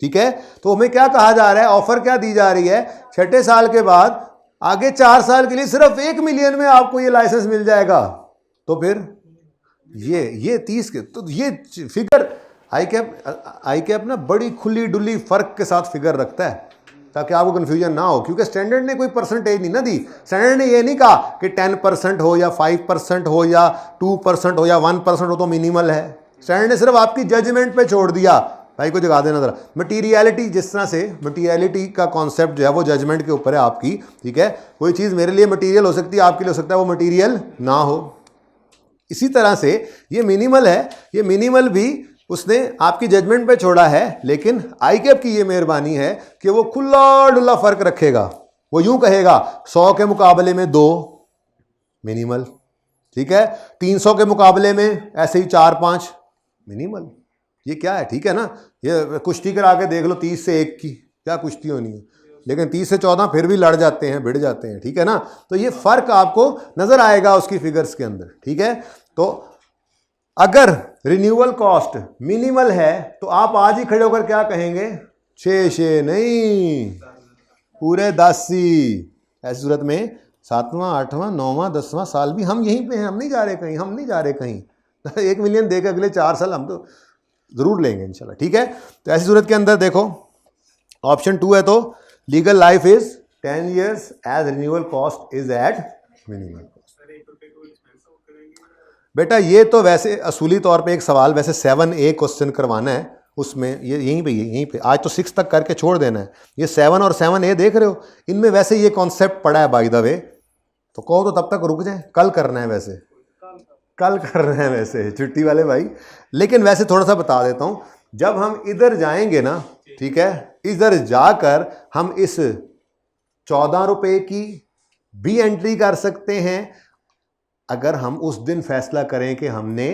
ठीक है। तो हमें क्या कहा जा रहा है, ऑफर क्या दी जा रही है? छठे साल के बाद आगे 4 साल के लिए सिर्फ 1 मिलियन में आपको ये लाइसेंस मिल जाएगा। तो फिर ये 30 के, तो ये फिगर आई कैप ना बड़ी खुली डुली फर्क के साथ फिगर रखता है, ताकि आपको कंफ्यूजन ना हो, क्योंकि स्टैंडर्ड ने कोई परसेंटेज नहीं ना दी। स्टैंडर्ड ने ये नहीं कहा कि 10% हो या 5% हो या 2% हो या 1% हो तो मिनिमल है। स्टैंडर्ड ने सिर्फ आपकी जजमेंट पे छोड़ दिया। भाई को जगा देना जरा, मटीरियलिटी, जिस तरह से मटीरियलिटी का कॉन्सेप्ट जो है वो जजमेंट के ऊपर है आपकी, ठीक है। कोई चीज़ मेरे लिए मटीरियल हो सकती है, आपके लिए हो सकता है वो मटीरियल ना हो। इसी तरह से ये मिनिमल है, ये मिनिमल भी उसने आपकी जजमेंट पे छोड़ा है, लेकिन आईकैप की ये मेहरबानी है कि वो खुला डुल्ला फर्क रखेगा। वो यूं कहेगा 100 के मुकाबले में 2 मिनिमल, ठीक है, 300 के मुकाबले में ऐसे ही 4-5 मिनिमल। ये क्या है, ठीक है ना। ये कुश्ती करा के देख लो 30 से 1 की क्या कुश्ती होनी है, लेकिन 30 से 14 फिर भी लड़ जाते हैं, भिड़ जाते हैं, ठीक है ना। तो ये फर्क आपको नजर आएगा उसकी फिगर्स के अंदर, ठीक है। तो अगर रिन्यूअल कॉस्ट मिनिमल है तो आप आज ही खड़े होकर क्या कहेंगे? 6 नहीं, पूरे 10 ही। ऐसी सूरत में 7वां 8वां 9वां 10वां साल भी हम यहीं पे हैं, हम नहीं जा रहे कहीं, हम नहीं जा रहे कहीं। 1 मिलियन देकर अगले 4 साल हम तो जरूर लेंगे इंशाल्लाह, ठीक है। तो ऐसी सूरत के अंदर देखो ऑप्शन 2 है, तो legal life is 10 years as renewal cost is at minimal. बेटा ये तो वैसे असूली तौर पे एक सवाल वैसे 7A क्वेश्चन करवाना है, उसमें ये यहीं पे आज तो 6 तक करके छोड़ देना है। ये 7 और 7A देख रहे हो, इनमें वैसे ये कॉन्सेप्ट पड़ा है बाय द वे, तो कहो तो तब तक रुक जाए, कल करना है, वैसे कल करना है वैसे छुट्टी वाले भाई। लेकिन वैसे थोड़ा सा बता देता हूँ, जब हम इधर जाएंगे ना, ठीक है, इधर जाकर हम इस 14 रुपए की भी एंट्री कर सकते हैं अगर हम उस दिन फैसला करें कि हमने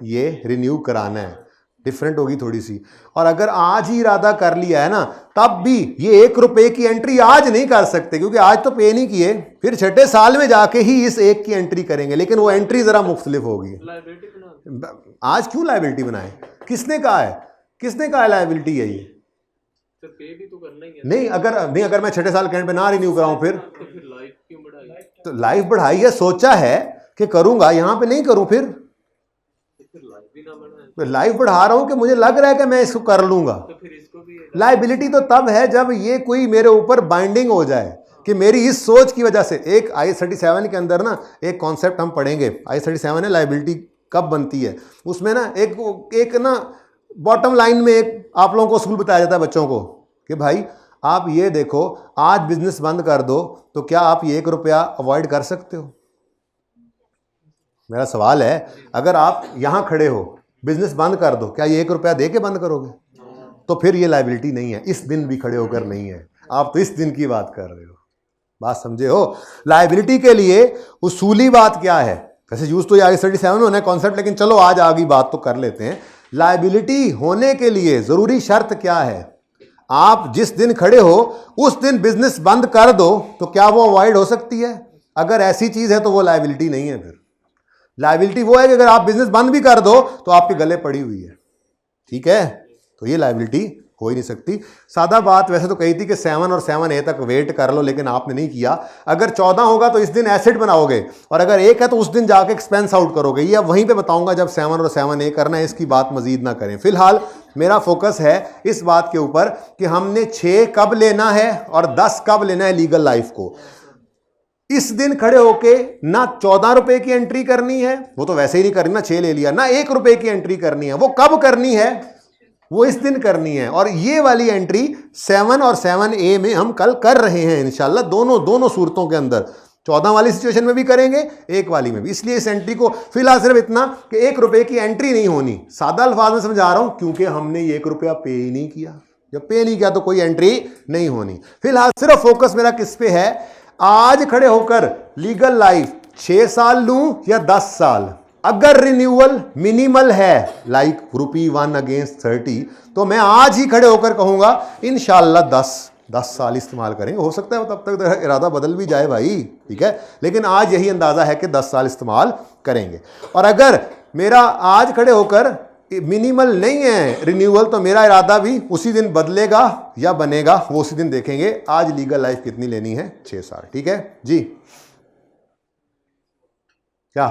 ये रिन्यू कराना है, डिफरेंट होगी थोड़ी सी। और अगर आज ही इरादा कर लिया है ना, तब भी ये 1 रुपए की एंट्री आज नहीं कर सकते, क्योंकि आज तो पे नहीं किए, फिर छठे साल में जाके ही इस 1 की एंट्री करेंगे, लेकिन वो एंट्री जरा मुख्तलिफ होगी। आज क्यों लायबिलिटी बनाए? किसने कहा है? किसने कहा लायबिलिटी है ये? तो पे भी तो करना ही है। नहीं, अगर मैं 6 साल के एंड पे ना रिन्यू कराऊं फिर तो फिर लाइफ क्यों बढ़ाई? तो लाइफ बढ़ाई है, सोचा है कि करूंगा, यहां पे नहीं करूं फिर लाइफ भी ना बढ़ाए तो लाइफ बढ़ा रहा हूं कि मुझे लग रहा है कि मैं इसको कर लूंगा। तो फिर इसको भी लाइबिलिटी तो तब है जब ये कोई मेरे ऊपर बाइंडिंग हो जाए कि मेरी इस सोच की वजह से। एक IS-37 के अंदर ना एक कॉन्सेप्ट हम पढ़ेंगे, IS-37 है लाइबिलिटी कब बनती है। उसमें ना एक ना बॉटम लाइन में एक आप लोगों को स्कूल बताया जाता है बच्चों को कि भाई आप ये देखो, आज बिजनेस बंद कर दो तो क्या आप ये 1 रुपया अवॉइड कर सकते हो? मेरा सवाल है, अगर आप यहां खड़े हो, बिजनेस बंद कर दो, क्या ये 1 रुपया दे के बंद करोगे? तो फिर ये लाइबिलिटी नहीं है, इस दिन भी खड़े होकर नहीं है। आप तो इस दिन की बात कर रहे हो, बात समझे हो? लाइबिलिटी के लिए उसूली बात क्या है? वैसे यूज तो IS-37 में होना है कॉन्सेप्ट, लेकिन चलो आज आगे बात तो कर लेते हैं। लाइबिलिटी होने के लिए जरूरी शर्त क्या है? आप जिस दिन खड़े हो उस दिन बिजनेस बंद कर दो तो क्या वो अवॉइड हो सकती है? अगर ऐसी चीज है तो वो लाइबिलिटी नहीं है। फिर लाइबिलिटी वो है कि अगर आप बिजनेस बंद भी कर दो तो आपके गले पड़ी हुई है, ठीक है? तो ये लाइबिलिटी हो ही नहीं सकती। सादा बात वैसे तो कही थी कि 7 और 7A तक वेट कर लो, लेकिन आपने नहीं किया। अगर 14 होगा तो इस दिन एसेट बनाओगे, और अगर 1 है तो उस दिन जाके एक्सपेंस आउट करोगे। ये अब वहीं पे बताऊंगा जब 7 और 7A करना है, इसकी बात मजीद ना करें। फिलहाल मेरा फोकस है इस बात के ऊपर कि हमने 6 कब लेना है और 10 कब लेना है लीगल लाइफ को। इस दिन खड़े होके ना 14 रुपए की एंट्री करनी है, वो तो वैसे ही नहीं करनी ना, 6 ले लिया, ना 1 रुपए की एंट्री करनी है। वो कब करनी है? वो इस दिन करनी है। और ये वाली एंट्री 7 और 7A में हम कल कर रहे हैं इंशाल्लाह, दोनों सूरतों के अंदर। 14 वाली सिचुएशन में भी करेंगे, 1 वाली में भी। इसलिए इस एंट्री को फिलहाल सिर्फ इतना कि 1 रुपए की एंट्री नहीं होनी। सादा अल्फाज में समझा रहा हूं, क्योंकि हमने ये 1 रुपया पे ही नहीं किया। जब पे नहीं किया तो कोई एंट्री नहीं होनी। फिलहाल सिर्फ फोकस मेरा किस पे है? आज खड़े होकर लीगल लाइफ 6 साल लूं या 10 साल? अगर रिन्यूअल मिनिमल है, लाइक ₹1 अगेंस्ट 30, तो मैं आज ही खड़े होकर कहूंगा इंशाल्लाह 10 साल इस्तेमाल करेंगे। हो सकता है तब तक इरादा बदल भी जाए भाई, ठीक है, लेकिन आज यही अंदाजा है कि 10 साल इस्तेमाल करेंगे। और अगर मेरा आज खड़े होकर मिनिमल नहीं है रिन्यूअल, तो मेरा इरादा भी उसी दिन बदलेगा या बनेगा, वो उसी दिन देखेंगे। आज लीगल लाइफ कितनी लेनी है? 6 साल, ठीक है जी। क्या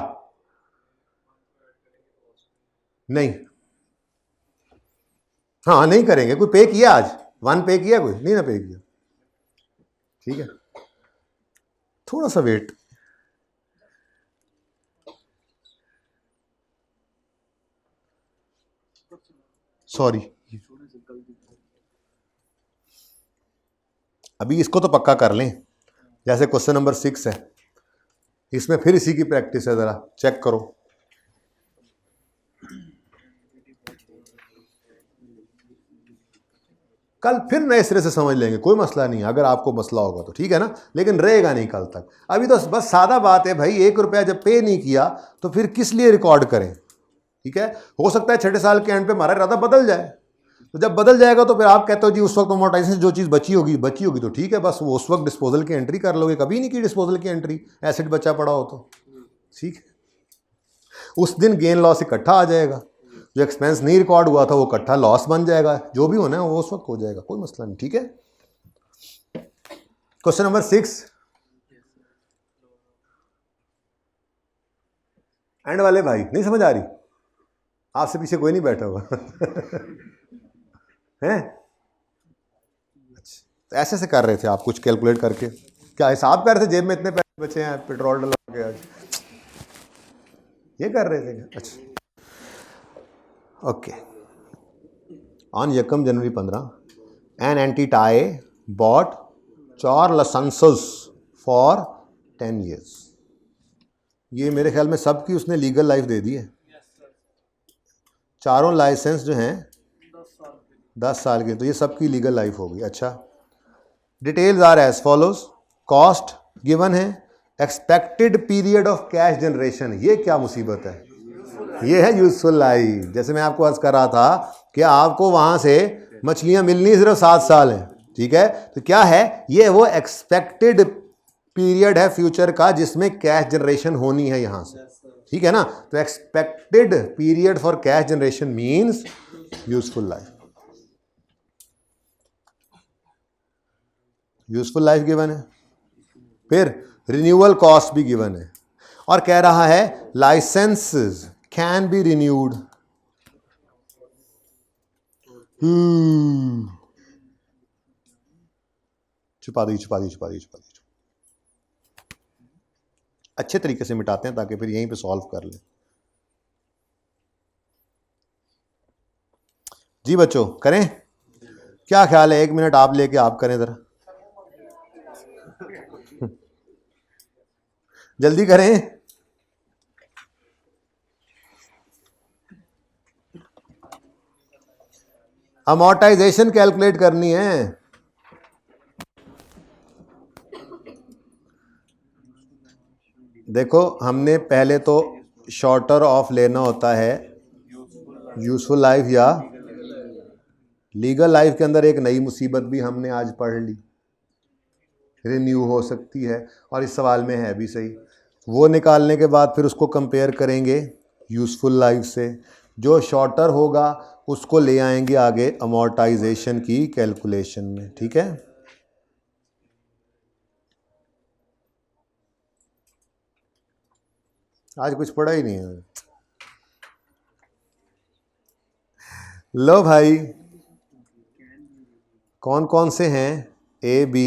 नहीं? हाँ नहीं करेंगे। कोई पे किया आज? 1 पे किया? कोई नहीं ना पे किया, ठीक है, थोड़ा सा वेट। सॉरी, अभी इसको तो पक्का कर लें। जैसे क्वेश्चन नंबर 6 है, इसमें फिर इसी की प्रैक्टिस है, जरा चेक करो। कल फिर नए सिरे से समझ लेंगे, कोई मसला नहीं है। अगर आपको मसला होगा तो ठीक है ना, लेकिन रहेगा नहीं कल तक। अभी तो बस सादा बात है भाई, 1 रुपया जब पे नहीं किया तो फिर किस लिए रिकॉर्ड करें, ठीक है? हो सकता है 6 साल के एंड पे हमारा इरादा बदल जाए, तो जब बदल जाएगा तो फिर आप कहते हो जी उस वक्त अमोर्टाइजेशन जो चीज़ बची होगी तो ठीक है, बस वो उस वक्त डिस्पोजल की एंट्री कर लोगे। कभी नहीं की डिस्पोजल की एंट्री, एसेट बचा पड़ा हो तो, ठीक है। उस दिन गेन लॉस इकट्ठा आ जाएगा, जो एक्सपेंस नहीं रिकॉर्ड हुआ था वो इकट्ठा लॉस बन जाएगा। जो भी होना है वो उस वक्त हो जाएगा, कोई मसला नहीं, ठीक है। क्वेश्चन नंबर 6, एंड वाले भाई नहीं समझ आ रही? आपसे पीछे कोई नहीं बैठा हुआ हैं? अच्छा, तो ऐसे से कर रहे थे आप कुछ कैलकुलेट करके? क्या हिसाब कर रहे थे जेब में इतने पैसे बचे हैं पेट्रोल डलवा के आज? ये कर रहे थे क्या? अच्छा, ओके। ऑन यकम January 15 an entity bought 4 licences for 10 years। ये मेरे ख्याल में सबकी उसने लीगल लाइफ दे दी है। चारों लाइसेंस जो हैं 10 साल के, तो ये सबकी लीगल लाइफ होगी। अच्छा, details are as follows. Cost given है, expected period of cash generation, ये क्या मुसीबत है? ये है यूजफुल लाइफ। जैसे मैं आपको अर्ज कर रहा था कि आपको वहां से मछलियां मिलनी सिर्फ 7 साल है, ठीक है, तो क्या है ये? वो एक्सपेक्टेड पीरियड है फ्यूचर का जिसमें कैश जनरेशन होनी है यहां से, ठीक है ना। तो expected period for cash generation means useful life. Useful life given है, फिर रिन्यूअल कॉस्ट भी गिवन है, और कह रहा है लाइसेंसेस कैन बी रिन्यूड। छुपा दी छुपा दी छुपा दी छुपा दी। अच्छे तरीके से मिटाते हैं ताकि फिर यहीं पे सॉल्व कर लें। जी बच्चों करें, क्या ख्याल है? 1 मिनट आप लेके आप करें जरा, जल्दी करें। अमोर्टाइजेशन कैलकुलेट करनी है। देखो हमने पहले तो शॉर्टर ऑफ लेना होता है यूजफुल लाइफ या लीगल लाइफ के अंदर एक नई मुसीबत भी हमने आज पढ़ ली, रिन्यू हो सकती है, और इस सवाल में है भी सही। वो निकालने के बाद फिर उसको कंपेयर करेंगे यूजफुल लाइफ से, जो शॉर्टर होगा उसको ले आएंगे आगे अमोर्टाइजेशन की कैलकुलेशन में। ठीक है, आज कुछ पढ़ा ही नहीं है। लो भाई, कौन कौन से हैं? ए बी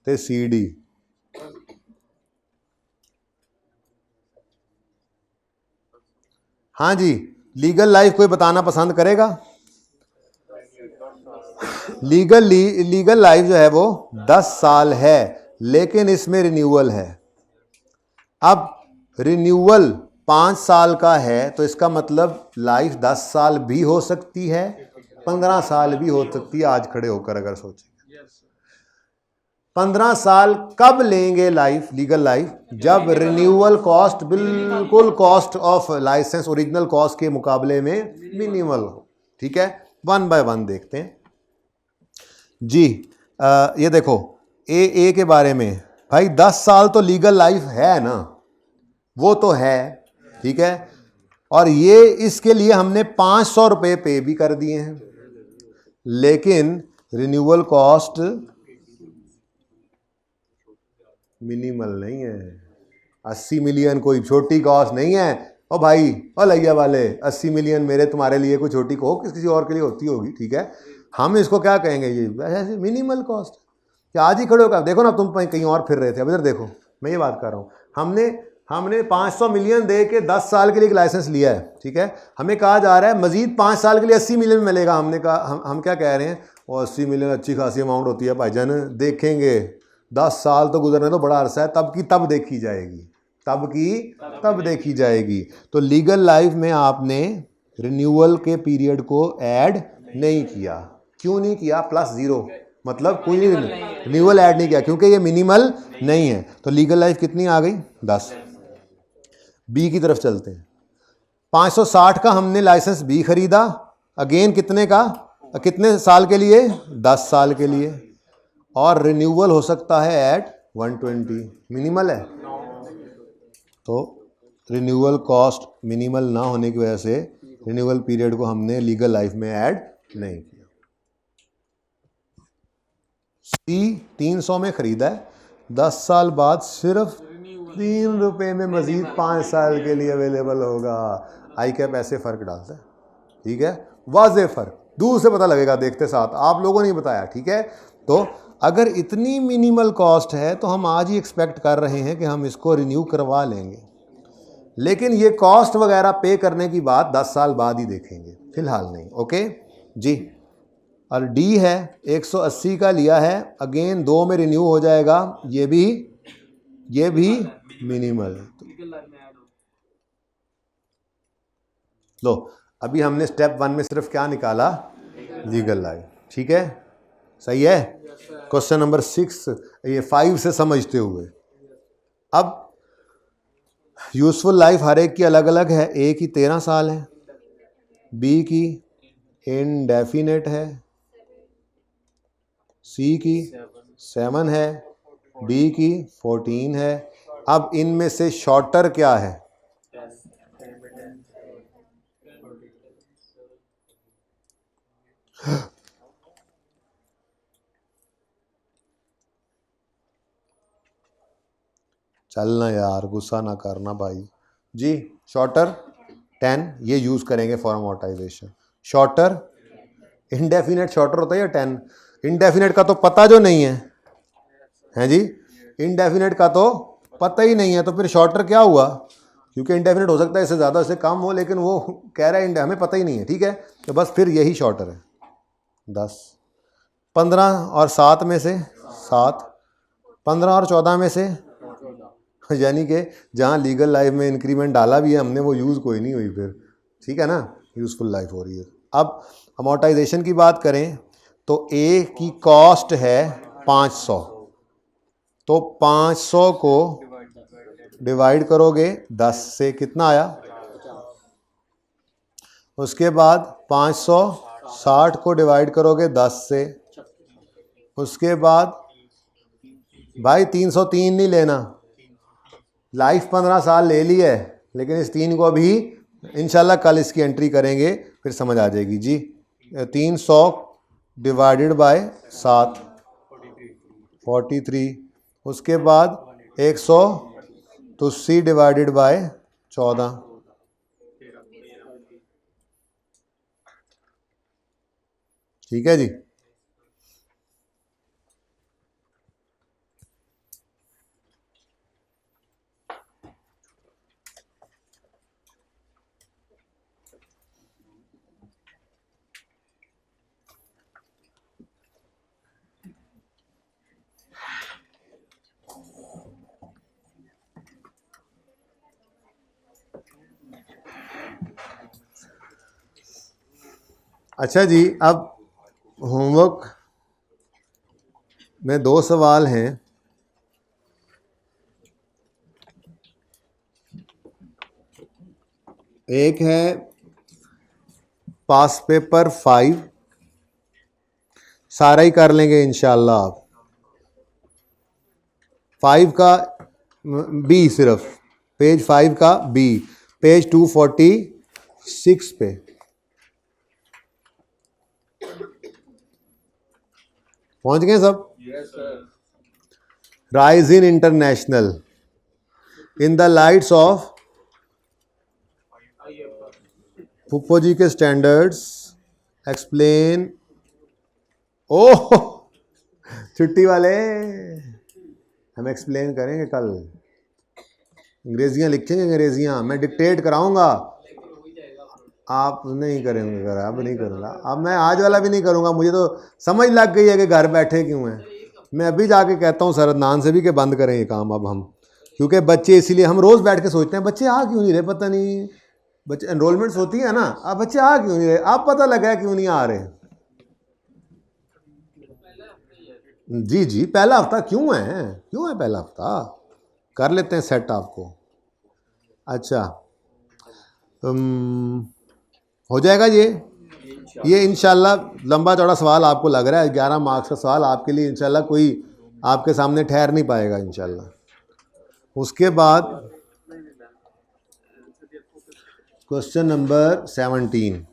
ते सी डी। हाँ जी, लीगल लाइफ कोई बताना पसंद करेगा? लीगल लाइफ जो है वो 10 साल है, लेकिन इसमें रिन्यूअल है। अब रिन्यूअल 5 साल का है तो इसका मतलब लाइफ 10 साल भी हो सकती है, 15 साल भी हो सकती है। आज खड़े होकर अगर सोचें 15 साल कब लेंगे लाइफ, लीगल लाइफ? जब रिन्यूअल कॉस्ट बिल्कुल cost of licence original cost के मुकाबले में मिनिमल हो। ठीक है, 1 बाय 1 देखते हैं जी। ये देखो ए के बारे में, भाई 10 साल तो लीगल लाइफ है ना, वो तो है। ठीक है, और ये इसके लिए हमने 500 रुपये पे भी कर दिए हैं, लेकिन रिन्यूअल कॉस्ट मिनिमल नहीं है। 80 मिलियन कोई छोटी कॉस्ट नहीं है। ओ भाई, ओ लैया वाले, 80 मिलियन मेरे तुम्हारे लिए कोई छोटी हो, किसी और के लिए होती होगी। ठीक है, हम इसको क्या कहेंगे? ये मिनिमल कॉस्ट। क्या आज ही खड़े होकर देखो ना, तुम कहीं और फिर रहे थे, अब इधर देखो, मैं ये बात कर रहा हूँ। हमने 500 मिलियन दे के 10 साल के लिए एक लाइसेंस लिया है। ठीक है, हमें कहा जा रहा है मजीद 5 साल के लिए 80 मिलियन मिलेगा। हमने कहा हम क्या कह रहे हैं? और 80 मिलियन अच्छी खासी अमाउंट होती है भाईजान, देखेंगे 10 साल तो गुजरने तो बड़ा अरसा है, तब की तब देखी जाएगी, तब की तब देखी जाएगी। तो लीगल लाइफ में आपने रिन्यूअल के पीरियड को ऐड नहीं किया। क्यों नहीं किया? +0, मतलब कोई रिन्यूअल ऐड नहीं किया क्योंकि ये मिनिमल नहीं है। तो लीगल लाइफ कितनी आ गई? 10। बी की तरफ चलते हैं। 560 का हमने लाइसेंस बी खरीदा, अगेन कितने का? कितने साल के लिए? 10 साल के लिए, और रिन्यूअल हो सकता है एट 120। मिनिमल है, तो रिन्यूअल कॉस्ट मिनिमल ना होने की वजह से रिन्यूअल पीरियड को हमने लीगल लाइफ में ऐड नहीं किया। सी 300 में खरीदा है, 10 साल बाद सिर्फ 3 रुपये में मजीद 5 साल के लिए अवेलेबल होगा। आई कैप ऐसे फ़र्क डालता है। ठीक है, वाज़े फ़र्क दूर से पता लगेगा, देखते साथ। आप लोगों ने बताया। ठीक है, तो अगर इतनी मिनिमल कॉस्ट है तो हम आज ही एक्सपेक्ट कर रहे हैं कि हम इसको रिन्यू करवा लेंगे, लेकिन ये कॉस्ट वगैरह पे करने की बात 10 साल बाद ही देखेंगे, फिलहाल नहीं। ओके जी। और डी है 180 का लिया है, अगेन 2 में रिन्यू हो जाएगा, ये भी मिनिमल है। लो, अभी हमने स्टेप 1 में सिर्फ क्या निकाला? Legal life. ठीक है, सही है। क्वेश्चन नंबर 6 ये 5 से समझते हुए, अब यूजफुल लाइफ हर एक की अलग अलग है। ए की 13 साल है, बी की इनडेफिनेट है, सी की 7 है, डी की 14 है। अब इनमें से शॉर्टर क्या है? चलना यार, गुस्सा ना करना भाई जी। शॉर्टर 10 ये यूज़ करेंगे for amortisation. Shorter indefinite shorter होता है या 10? इंडेफिनेट का तो पता जो नहीं है जी, इंडेफिनेट का तो पता ही नहीं है, तो फिर शॉर्टर क्या हुआ? क्योंकि इंडेफिनेट हो सकता है इससे ज़्यादा इससे कम हो, लेकिन वो कह रहा है हमें पता ही नहीं है, ठीक है, तो बस फिर यही शॉर्टर है। 10 15 और 7 में से 7, 15 और 14 में से, यानी कि जहाँ लीगल लाइफ में इंक्रीमेंट डाला भी है हमने, वो यूज़ कोई नहीं हुई फिर, ठीक है ना, यूज़फुल लाइफ हो रही है। अब अमोर्टाइजेशन की बात करें तो ए की कॉस्ट है 500, तो 500 को डिवाइड करोगे 10 से, कितना आया? उसके बाद 560 को डिवाइड करोगे 10 से, उसके बाद भाई 303 नहीं लेना, लाइफ 15 साल ले ली है, लेकिन इस 3 को अभी इंशाल्लाह कल इसकी एंट्री करेंगे, फिर समझ आ जाएगी जी। 300 डिवाइडेड बाय 7 43, उसके बाद 100 तो सी डिवाइडेड बाय 14, ठीक है जी। अच्छा जी, अब होमवर्क में 2 सवाल हैं। एक है पास पेपर 5, सारा ही कर लेंगे इंशाल्लाह आप। 5 का बी, सिर्फ पेज 5 का बी, पेज 246 पे। पहुंच गए सब? Rise in international in the lights of फुप्पो जी के स्टैंडर्ड्स एक्सप्लेन। ओह छुट्टी वाले, हम एक्सप्लेन करेंगे कल, अंग्रेजियां लिखेंगे, अंग्रेजियां मैं डिक्टेट कराऊंगा, आप नहीं करेंगे, कर अब नहीं करूँगा, अब मैं आज वाला भी नहीं करूँगा, मुझे तो समझ लग गई है कि घर बैठे क्यों हैं। मैं अभी जाके कहता हूँ सर अदनान से भी कि बंद करें ये काम अब हम, क्योंकि बच्चे, इसीलिए हम रोज़ बैठ के सोचते हैं बच्चे आ क्यों नहीं रहे, पता नहीं, बच्चे एनरोलमेंट्स होती है ना, अब बच्चे आ क्यों नहीं रहे, अब पता लगा है क्यों नहीं आ रहे। जी जी, पहला हफ्ता क्यों है पहला हफ्ता, कर लेते हैं सेट आपको। अच्छा हो जाएगा ये इंशाल्लाह। लंबा चौड़ा सवाल आपको लग रहा है, 11 मार्क्स का सवाल आपके लिए इंशाल्लाह कोई आपके सामने ठहर नहीं पाएगा इंशाल्लाह। उसके बाद क्वेश्चन नंबर 17,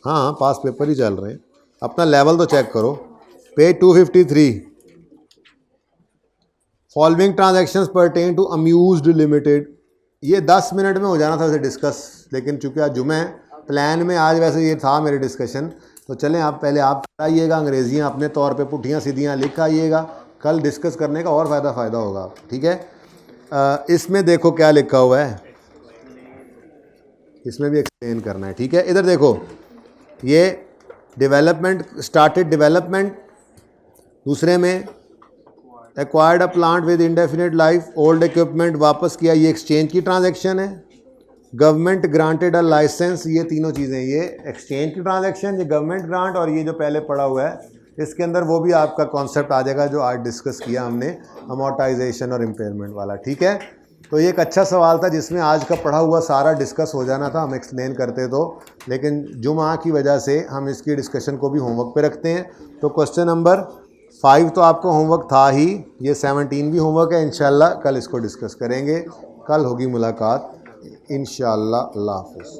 हाँ पास पेपर ही चल रहे हैं, अपना लेवल तो चेक करो। Page 253, following transactions pertain to amused limited. ये 10 मिनट में हो जाना था वैसे डिस्कस, लेकिन चूंकि आज जुमे है, प्लान में आज वैसे ये था मेरे डिस्कशन, तो चलें आप पहले आप आइएगा, अंग्रेजियाँ अपने तौर पे पुट्ठियाँ सीधियाँ लिख आइएगा, कल डिस्कस करने का और फ़ायदा होगा, ठीक है। इसमें देखो क्या लिखा हुआ है, इसमें भी एक्सप्लेन करना है, ठीक है। इधर देखो, ये डेवलपमेंट स्टार्टेड डेवलपमेंट, दूसरे में acquired a plant with indefinite life, old equipment वापस किया, ये एक्सचेंज की ट्रांजैक्शन है। गवर्नमेंट ग्रांटेड अ लाइसेंस, ये तीनों चीज़ें, ये एक्सचेंज की ट्रांजैक्शन, ये गवर्नमेंट ग्रांट, और ये जो पहले पड़ा हुआ है इसके अंदर वो भी आपका कॉन्सेप्ट आ जाएगा जो आज डिस्कस किया हमने, अमोर्टाइजेशन और इम्पेयरमेंट वाला, ठीक है। तो ये एक अच्छा सवाल था जिसमें आज का पढ़ा हुआ सारा डिस्कस हो जाना था, हम एक्सप्लेन करते तो, लेकिन जुमा की वजह से हम इसकी डिस्कशन को भी होमवर्क पे रखते हैं। तो क्वेश्चन नंबर 5 तो आपको होमवर्क था ही, ये 17 भी होमवर्क है, इंशाल्लाह कल इसको डिस्कस करेंगे, कल होगी मुलाकात इंशाल्लाह। अल्लाह हाफ़िज़।